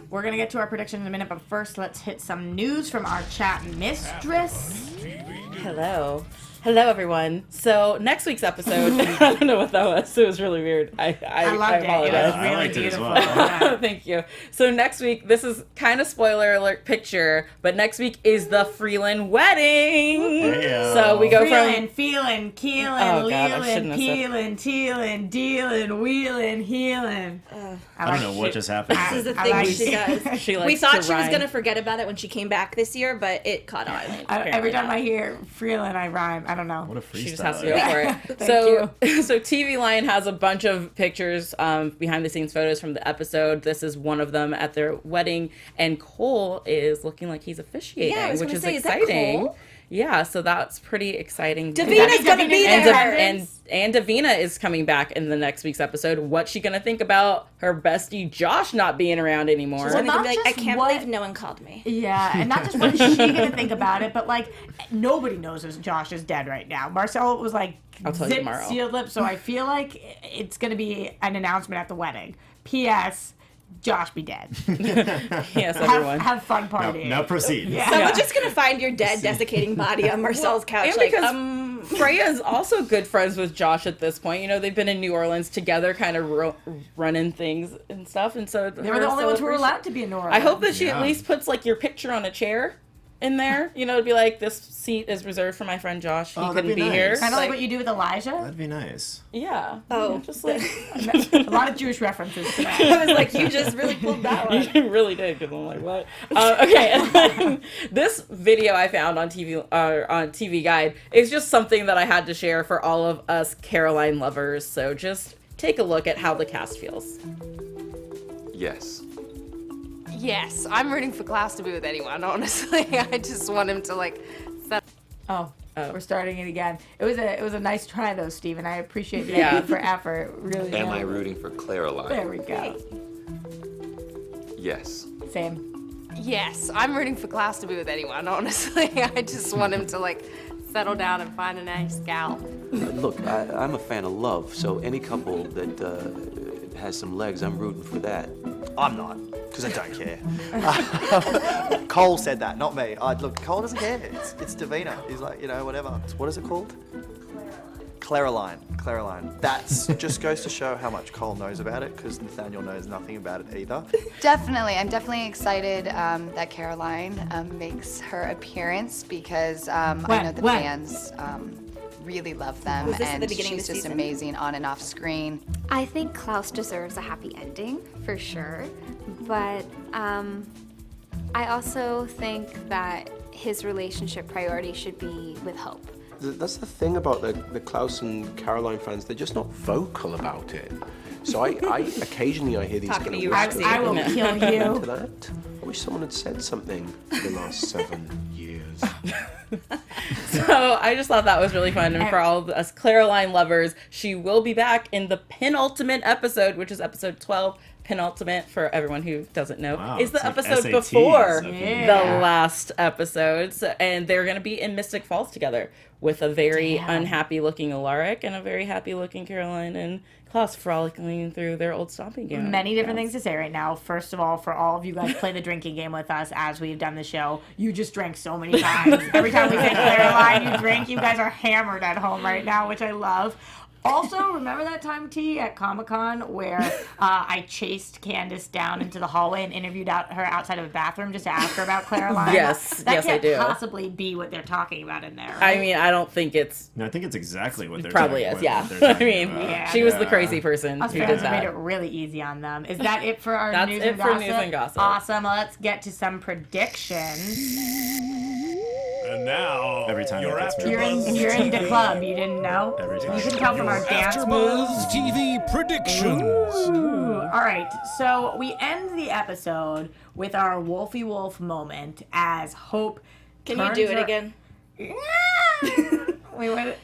Speaker 1: We're going to get to our prediction in a minute, but first let's hit some news from our chat mistress.
Speaker 3: Hello, everyone. So next week's episode, I don't know what that was. It was really weird. I
Speaker 1: loved it. It was
Speaker 3: apologize.
Speaker 1: really
Speaker 5: I liked it as
Speaker 1: beautiful.
Speaker 5: well.
Speaker 1: Yeah.
Speaker 3: Thank you. So next week, this is kind of spoiler alert picture, but next week is the Freeland wedding.
Speaker 5: Hey-o.
Speaker 3: So we go
Speaker 1: Feeling,
Speaker 3: from
Speaker 1: feeling, keeling,
Speaker 3: Oh, God, I shouldn't
Speaker 1: leeling,
Speaker 3: have said-
Speaker 1: peeling, teeling, dealing, wheeling, heeling.
Speaker 5: I don't know what just happened.
Speaker 4: This is the
Speaker 1: I
Speaker 4: thing
Speaker 1: like
Speaker 4: she
Speaker 1: it.
Speaker 4: does.
Speaker 3: she likes
Speaker 4: We thought
Speaker 3: to
Speaker 4: she was
Speaker 3: rhyme.
Speaker 4: going to forget about it when she came back this year, but it caught on.
Speaker 1: Every time I hear Freeland, I rhyme. I don't know.
Speaker 5: What a freestyle.
Speaker 3: She just has to go for it. So TV Line has a bunch of pictures, behind the scenes photos from the episode. This is one of them at their wedding, and Cole is looking like he's officiating,
Speaker 4: Yeah, I was
Speaker 3: which
Speaker 4: gonna
Speaker 3: is
Speaker 4: say, is that
Speaker 3: exciting.
Speaker 4: Cole?
Speaker 3: Yeah, so that's pretty exciting.
Speaker 4: Davina's going to be
Speaker 3: and,
Speaker 4: there.
Speaker 3: and Davina is coming back in the next week's episode. What's she gonna think about her bestie Josh not being around anymore?
Speaker 4: She's gonna
Speaker 1: not
Speaker 4: be like, I
Speaker 1: just
Speaker 4: can't
Speaker 1: what-
Speaker 4: believe no one called me.
Speaker 1: Yeah, and not just what is she gonna think about it, but like nobody knows if Josh is dead right now. Marcel was like
Speaker 3: I'll tell you
Speaker 1: zip
Speaker 3: tomorrow.
Speaker 1: sealed lips, so I feel like it's gonna be an announcement at the wedding. P.S. Josh be dead.
Speaker 3: Yes, everyone.
Speaker 1: Have fun partying.
Speaker 5: Now proceed.
Speaker 1: Yeah.
Speaker 4: Someone's just going to find your dead, desiccating body on Marcel's couch.
Speaker 3: And
Speaker 4: Like,
Speaker 3: because Freya is also good friends with Josh at this point. You know, they've been in New Orleans together, kind of running things and stuff. And so
Speaker 1: They were the only ones who were allowed to be in New Orleans.
Speaker 3: I hope that she at
Speaker 5: Yeah.
Speaker 3: least puts like your picture on a chair in there. You know, to be like, this seat is reserved for my friend Josh. He
Speaker 5: Oh, that'd
Speaker 3: couldn't
Speaker 5: be
Speaker 3: be
Speaker 5: nice.
Speaker 3: here.
Speaker 1: Kind of like what you do with Elijah.
Speaker 5: That'd be nice.
Speaker 3: Yeah.
Speaker 4: Oh.
Speaker 3: Yeah, just like
Speaker 1: A lot of Jewish references today.
Speaker 4: I was like, you just really pulled that one.
Speaker 3: you really did, because I'm like, what? Okay, and then this video I found on TV Guide is just something that I had to share for all of us Caroline lovers. So just take a look at how the cast feels.
Speaker 6: Yes.
Speaker 7: Yes, I'm rooting for Klaus to be with anyone, honestly. I just want him to, like, set...
Speaker 1: Oh, we're starting it again. It was a nice try though, Steven. I appreciate that
Speaker 3: Yeah.
Speaker 1: for effort. Really.
Speaker 6: Am I rooting for Caroline?
Speaker 1: There we go.
Speaker 6: Yes.
Speaker 1: Same.
Speaker 7: Yes, I'm rooting for Klaus to be with anyone, honestly. I just want him to, like, settle down and find a nice gal.
Speaker 8: Look, I'm a fan of love, so any couple that has some legs, I'm rooting for that.
Speaker 9: I'm not, because I don't care. Cole said that, not me. Look, Cole doesn't care. It's Davina. He's like, whatever. What is it called? Claraline. That's just goes to show how much Cole knows about it, because Nathaniel knows nothing about it either.
Speaker 10: Definitely. I'm definitely excited that Caroline makes her appearance, because I know the fans really love them,
Speaker 4: Was this at
Speaker 10: and
Speaker 4: the beginning of
Speaker 10: she's
Speaker 4: the
Speaker 10: just
Speaker 4: season?
Speaker 10: amazing on and off screen.
Speaker 11: I think Klaus deserves a happy ending, for sure. But I also think that his relationship priority should be with Hope.
Speaker 8: That's the thing about the Klaus and Caroline fans, they're just not vocal about it. So I occasionally I hear these
Speaker 4: Talking
Speaker 8: kind
Speaker 4: to
Speaker 8: of
Speaker 4: you,
Speaker 8: whispers.
Speaker 4: Roxy.
Speaker 1: I will kill you.
Speaker 8: To that. I wish someone had said something for the last 7 years.
Speaker 3: So I just thought that was really fun. And for all of us Caroline lovers, she will be back in the penultimate episode, which is episode 12. Penultimate, for everyone who doesn't know,
Speaker 5: Wow,
Speaker 3: is the
Speaker 5: it's like
Speaker 3: episode
Speaker 5: SATs.
Speaker 3: before
Speaker 5: Okay.
Speaker 3: the last episode. So, and they're going to be in Mystic Falls together with a very unhappy looking Alaric and a very happy looking Caroline and Klaus frolicking through their old stomping ground.
Speaker 1: Many different things to say right now. First of all, for all of you guys play the drinking game with us as we've done the show, you just drank so many times. Every time we say Caroline, you drink. You guys are hammered at home right now, which I love. Also, remember that time, T, at Comic-Con where I chased Candace down into the hallway and interviewed her outside of a bathroom just to ask her about Caroline?
Speaker 3: Yes,
Speaker 1: that
Speaker 3: yes, I do.
Speaker 1: can't possibly be what they're talking about in there, right?
Speaker 3: I mean, I don't think it's...
Speaker 5: No, I think it's exactly what they're
Speaker 3: Probably
Speaker 5: talking
Speaker 3: is, yeah.
Speaker 5: what they're
Speaker 3: I
Speaker 5: talking
Speaker 3: mean,
Speaker 5: about.
Speaker 3: she was the crazy person
Speaker 1: Us
Speaker 3: who did
Speaker 1: fans made
Speaker 3: that.
Speaker 1: it really easy on them. Is that it for our
Speaker 3: That's
Speaker 1: news
Speaker 3: it
Speaker 1: and
Speaker 3: for
Speaker 1: gossip?
Speaker 3: news and gossip.
Speaker 1: Awesome. Let's get to some predictions.
Speaker 2: And now,
Speaker 5: Every time
Speaker 2: your
Speaker 5: it gets me.
Speaker 1: You're in the club. You didn't know?
Speaker 5: Every time.
Speaker 1: You can tell from our dance moves.
Speaker 2: AfterBuzz TV predictions.
Speaker 1: All right, so we end the episode with our Wolfie Wolf moment as Hope.
Speaker 4: Can you do it again?
Speaker 1: We went.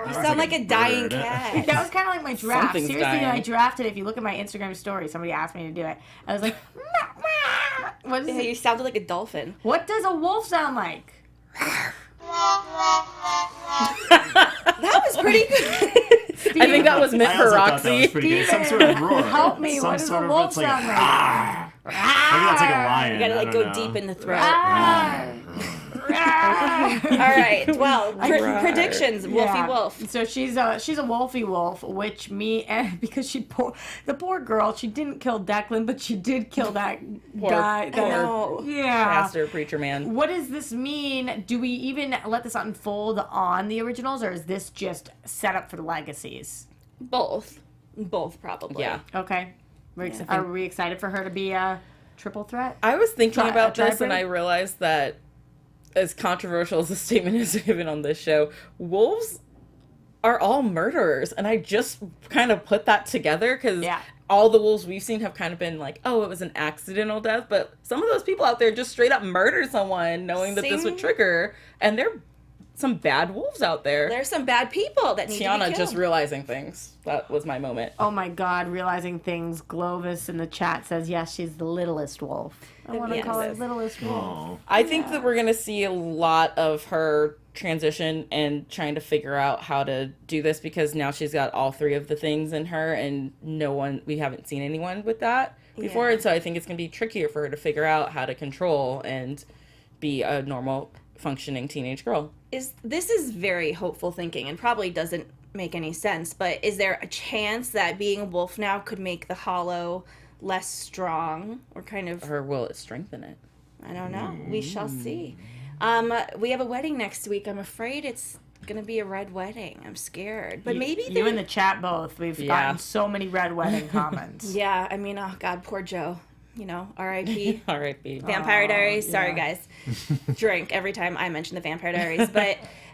Speaker 4: You sound like a dying cat.
Speaker 1: That was kind of like my draft.
Speaker 3: Something's
Speaker 1: Seriously,
Speaker 3: dying.
Speaker 1: I drafted. If you look at my Instagram story, somebody asked me to do it. I was like, what is
Speaker 4: Yeah, you
Speaker 1: it?
Speaker 4: sounded like a dolphin.
Speaker 1: What does a wolf sound like?
Speaker 4: That was pretty good.
Speaker 3: I think that was meant
Speaker 5: I
Speaker 3: for
Speaker 5: also thought that was
Speaker 3: Roxy.
Speaker 5: pretty good. Some sort of roar.
Speaker 1: Help me.
Speaker 5: Some
Speaker 1: What does a
Speaker 5: sort of-
Speaker 1: wolf
Speaker 5: it's like
Speaker 1: sound like?
Speaker 5: Maybe that's like a lion.
Speaker 4: You gotta
Speaker 5: I
Speaker 4: like
Speaker 5: don't
Speaker 4: go
Speaker 5: know.
Speaker 4: deep in the throat.
Speaker 1: Ah.
Speaker 4: All right. Well, predictions. Wolfie Wolf.
Speaker 1: So she's a Wolfie Wolf, which because the poor girl, she didn't kill Declan, but she did kill that guy.
Speaker 4: poor
Speaker 3: Pastor, preacher man.
Speaker 1: What does this mean? Do we even let this unfold on the originals, or is this just set up for the legacies?
Speaker 4: Both probably.
Speaker 3: Yeah.
Speaker 1: Okay. Are we excited for her to be a triple threat?
Speaker 3: I was thinking about
Speaker 1: a
Speaker 3: this and I
Speaker 1: tribrid?
Speaker 3: realized that as controversial as the statement is given on this show, wolves are all murderers. And I just kind of put that together because all the wolves we've seen have kind of been like, oh, it was an accidental death. But some of those people out there just straight up murdered someone knowing that this would trigger. And they're some bad wolves out there.
Speaker 4: There's some bad people that need to be
Speaker 3: Tiona
Speaker 4: killed.
Speaker 3: just realizing things. That was my moment.
Speaker 1: Oh my God, realizing things. Glovis in the chat says, yes, she's the littlest wolf. I want to call her littlest wolf.
Speaker 3: I think that we're going to see a lot of her transition and trying to figure out how to do this because now she's got all 3 of the things in her and we haven't seen anyone with that before. And so I think it's going to be trickier for her to figure out how to control and be a normal functioning teenage girl.
Speaker 4: This is very hopeful thinking and probably doesn't make any sense, but is there a chance that being a wolf now could make the hollow less strong or kind of...
Speaker 3: Or will it strengthen it?
Speaker 4: I don't know. We shall see. We have a wedding next week. I'm afraid it's going to be a red wedding. I'm scared. But maybe...
Speaker 1: You and the chat both. We've gotten so many red wedding comments.
Speaker 4: Yeah, I mean, oh God, poor Joe. You know, R.I.P.
Speaker 3: R.I.P.
Speaker 4: Vampire Diaries. Sorry, guys. Drink every time I mention the Vampire Diaries.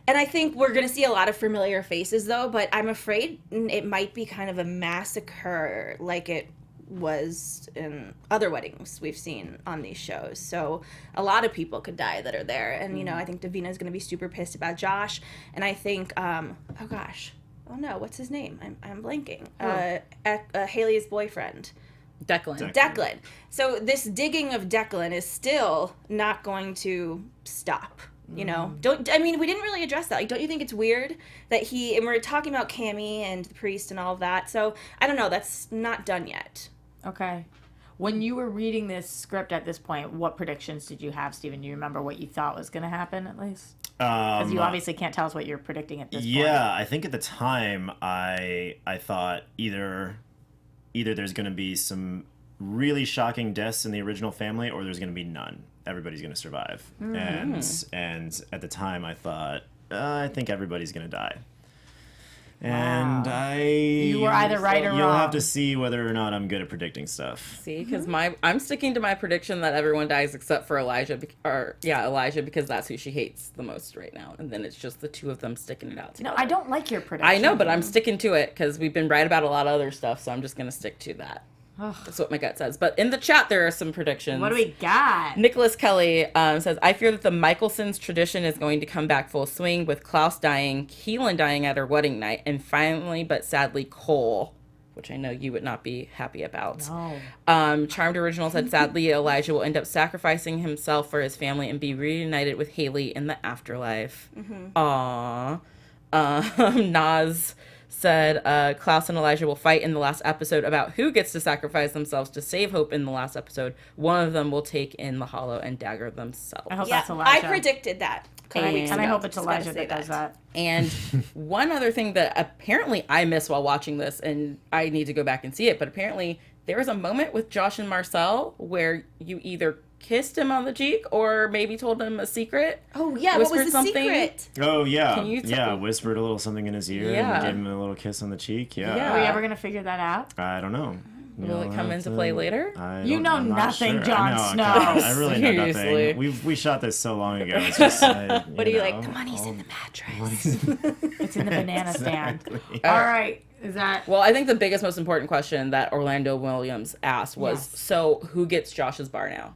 Speaker 4: And I think we're going to see a lot of familiar faces, though. But I'm afraid it might be kind of a massacre like it was in other weddings we've seen on these shows. So a lot of people could die that are there. And, you know, I think Davina's going to be super pissed about Josh. And I think, oh, gosh. Oh, no. What's his name? I'm blanking. Hayley's boyfriend. Declan. So this digging of Declan is still not going to stop. You know, we didn't really address that. Like, don't you think it's weird that and we're talking about Cammy and the priest and all of that. So I don't know. That's not done yet.
Speaker 1: Okay. When you were reading this script at this point, what predictions did you have, Steven? Do you remember what you thought was going to happen, at least? Because you obviously can't tell us what you're predicting at this point.
Speaker 5: Yeah, I think at the time I thought either there's going to be some really shocking deaths in the original family, or there's going to be none. Everybody's going to survive. Mm-hmm. And at the time I thought, I think everybody's going to die. And
Speaker 1: you were either right or wrong.
Speaker 5: You'll have to see whether or not I'm good at predicting stuff.
Speaker 3: See, because I'm sticking to my prediction that everyone dies except for Elijah, because that's who she hates the most right now, and then it's just the two of them sticking it out together.
Speaker 1: No, I don't like your prediction.
Speaker 3: I know, but I'm sticking to it because we've been right about a lot of other stuff, so I'm just gonna stick to that. That's what my gut says. But in the chat, there are some predictions.
Speaker 1: What do we got?
Speaker 3: Nicholas Kelly says, I fear that the Mikaelson's tradition is going to come back full swing with Klaus dying, Keelan dying at her wedding night, and finally, but sadly, Cole, which I know you would not be happy about.
Speaker 1: No.
Speaker 3: Charmed Original said, sadly, Elijah will end up sacrificing himself for his family and be reunited with Hayley in the afterlife. Mm-hmm. Aww. Nas said Klaus and Elijah will fight in the last episode about who gets to sacrifice themselves to save Hope in the last episode. One of them will take in the hollow and dagger themselves.
Speaker 1: I hope that's Elijah.
Speaker 4: I predicted that.
Speaker 1: And I hope it's Elijah that does that.
Speaker 3: And one other thing that apparently I missed while watching this, and I need to go back and see it, but apparently there was a moment with Josh and Marcel where you either kissed him on the cheek or maybe told him a secret.
Speaker 4: Oh, yeah. What was the secret?
Speaker 5: Oh, yeah. Whispered a little something in his ear and gave him a little kiss on the cheek. Yeah.
Speaker 1: Are we ever going to figure that out?
Speaker 5: I don't know.
Speaker 3: Will it come into play later?
Speaker 1: You know nothing,
Speaker 5: sure.
Speaker 1: Jon Snow.
Speaker 5: I really know nothing. We shot this so long ago. It's just,
Speaker 4: what are you like? The money's in the mattress.
Speaker 1: It's in the banana stand. All right. Is that...
Speaker 3: Well, I think the biggest, most important question that Orlando Williams asked was, so who gets Josh's bar now?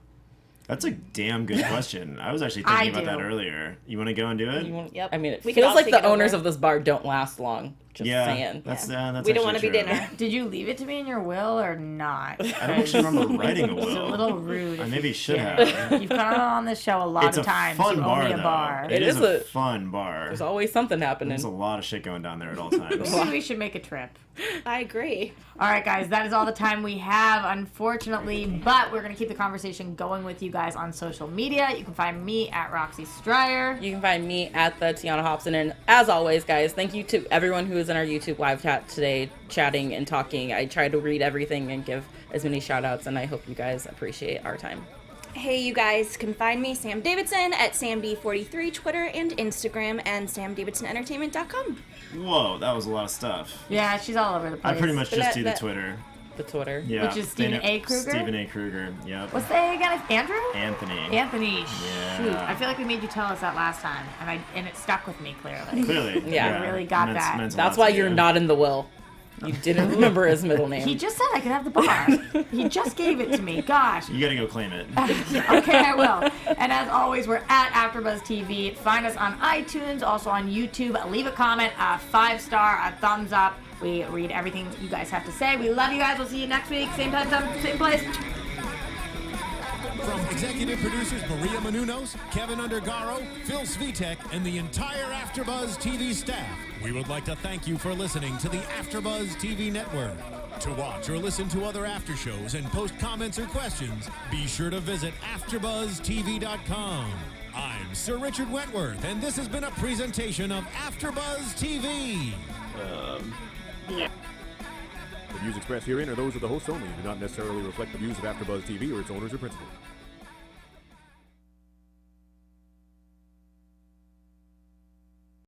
Speaker 5: That's a damn good question. I was actually thinking about that earlier. You want to go and do it?
Speaker 4: Yep.
Speaker 3: I mean, it feels like the owners of this bar don't last long. Just saying.
Speaker 5: That's
Speaker 4: we don't want to be dinner.
Speaker 1: Did you leave it to me in your will or not?
Speaker 5: I don't actually remember writing a will.
Speaker 1: It's a little rude.
Speaker 5: I maybe should have.
Speaker 1: You've come on this show a lot of times.
Speaker 5: It's a fun bar,
Speaker 1: a bar.
Speaker 5: It is a fun bar.
Speaker 3: There's always something happening.
Speaker 5: There's a lot of shit going down there at all times.
Speaker 1: Maybe we should make a trip.
Speaker 4: I agree.
Speaker 1: All right, guys, that is all the time we have, unfortunately, but we're going to keep the conversation going with you guys on social media. You can find me at Roxy Striar.
Speaker 3: You can find me at the Tiona Hobson. And as always, guys, thank you to everyone who is in our YouTube live chat today, chatting and talking. I try to read everything and give as many shout outs, and I hope you guys appreciate our time.
Speaker 4: Hey, you guys can find me, Sam Davidson, at SamD43, Twitter and Instagram, and SamDavidsonEntertainment.com.
Speaker 5: Whoa, that was a lot of stuff.
Speaker 1: Yeah, she's all over the place.
Speaker 5: I pretty much just do the Twitter.
Speaker 3: The Twitter.
Speaker 5: Yeah.
Speaker 1: Which is Steven A. Krueger?
Speaker 5: Steven A. Krueger, yep.
Speaker 1: What's the A again? Andrew?
Speaker 5: Anthony.
Speaker 1: Yeah. Shoot, I feel like we made you tell us that last time, and it stuck with me, clearly.
Speaker 3: Yeah.
Speaker 1: I really got that.
Speaker 3: That's why you're not in the will. You didn't remember his middle name.
Speaker 1: He just said I could have the bar. He just gave it to me. Gosh.
Speaker 5: You gotta go claim it.
Speaker 1: Okay, I will. And as always, we're at AfterBuzz TV. Find us on iTunes, also on YouTube. Leave a comment, a 5-star, a thumbs up. We read everything you guys have to say. We love you guys. We'll see you next week. Same time, same place.
Speaker 2: From executive producers Maria Menounos, Kevin Undergaro, Phil Svitek, and the entire AfterBuzz TV staff, we would like to thank you for listening to the AfterBuzz TV network. To watch or listen to other after shows and post comments or questions, be sure to visit AfterBuzzTV.com. I'm Sir Richard Wentworth, and this has been a presentation of AfterBuzz TV. The views expressed herein are those of the hosts only and do not necessarily reflect the views of AfterBuzz TV or its owners or principals.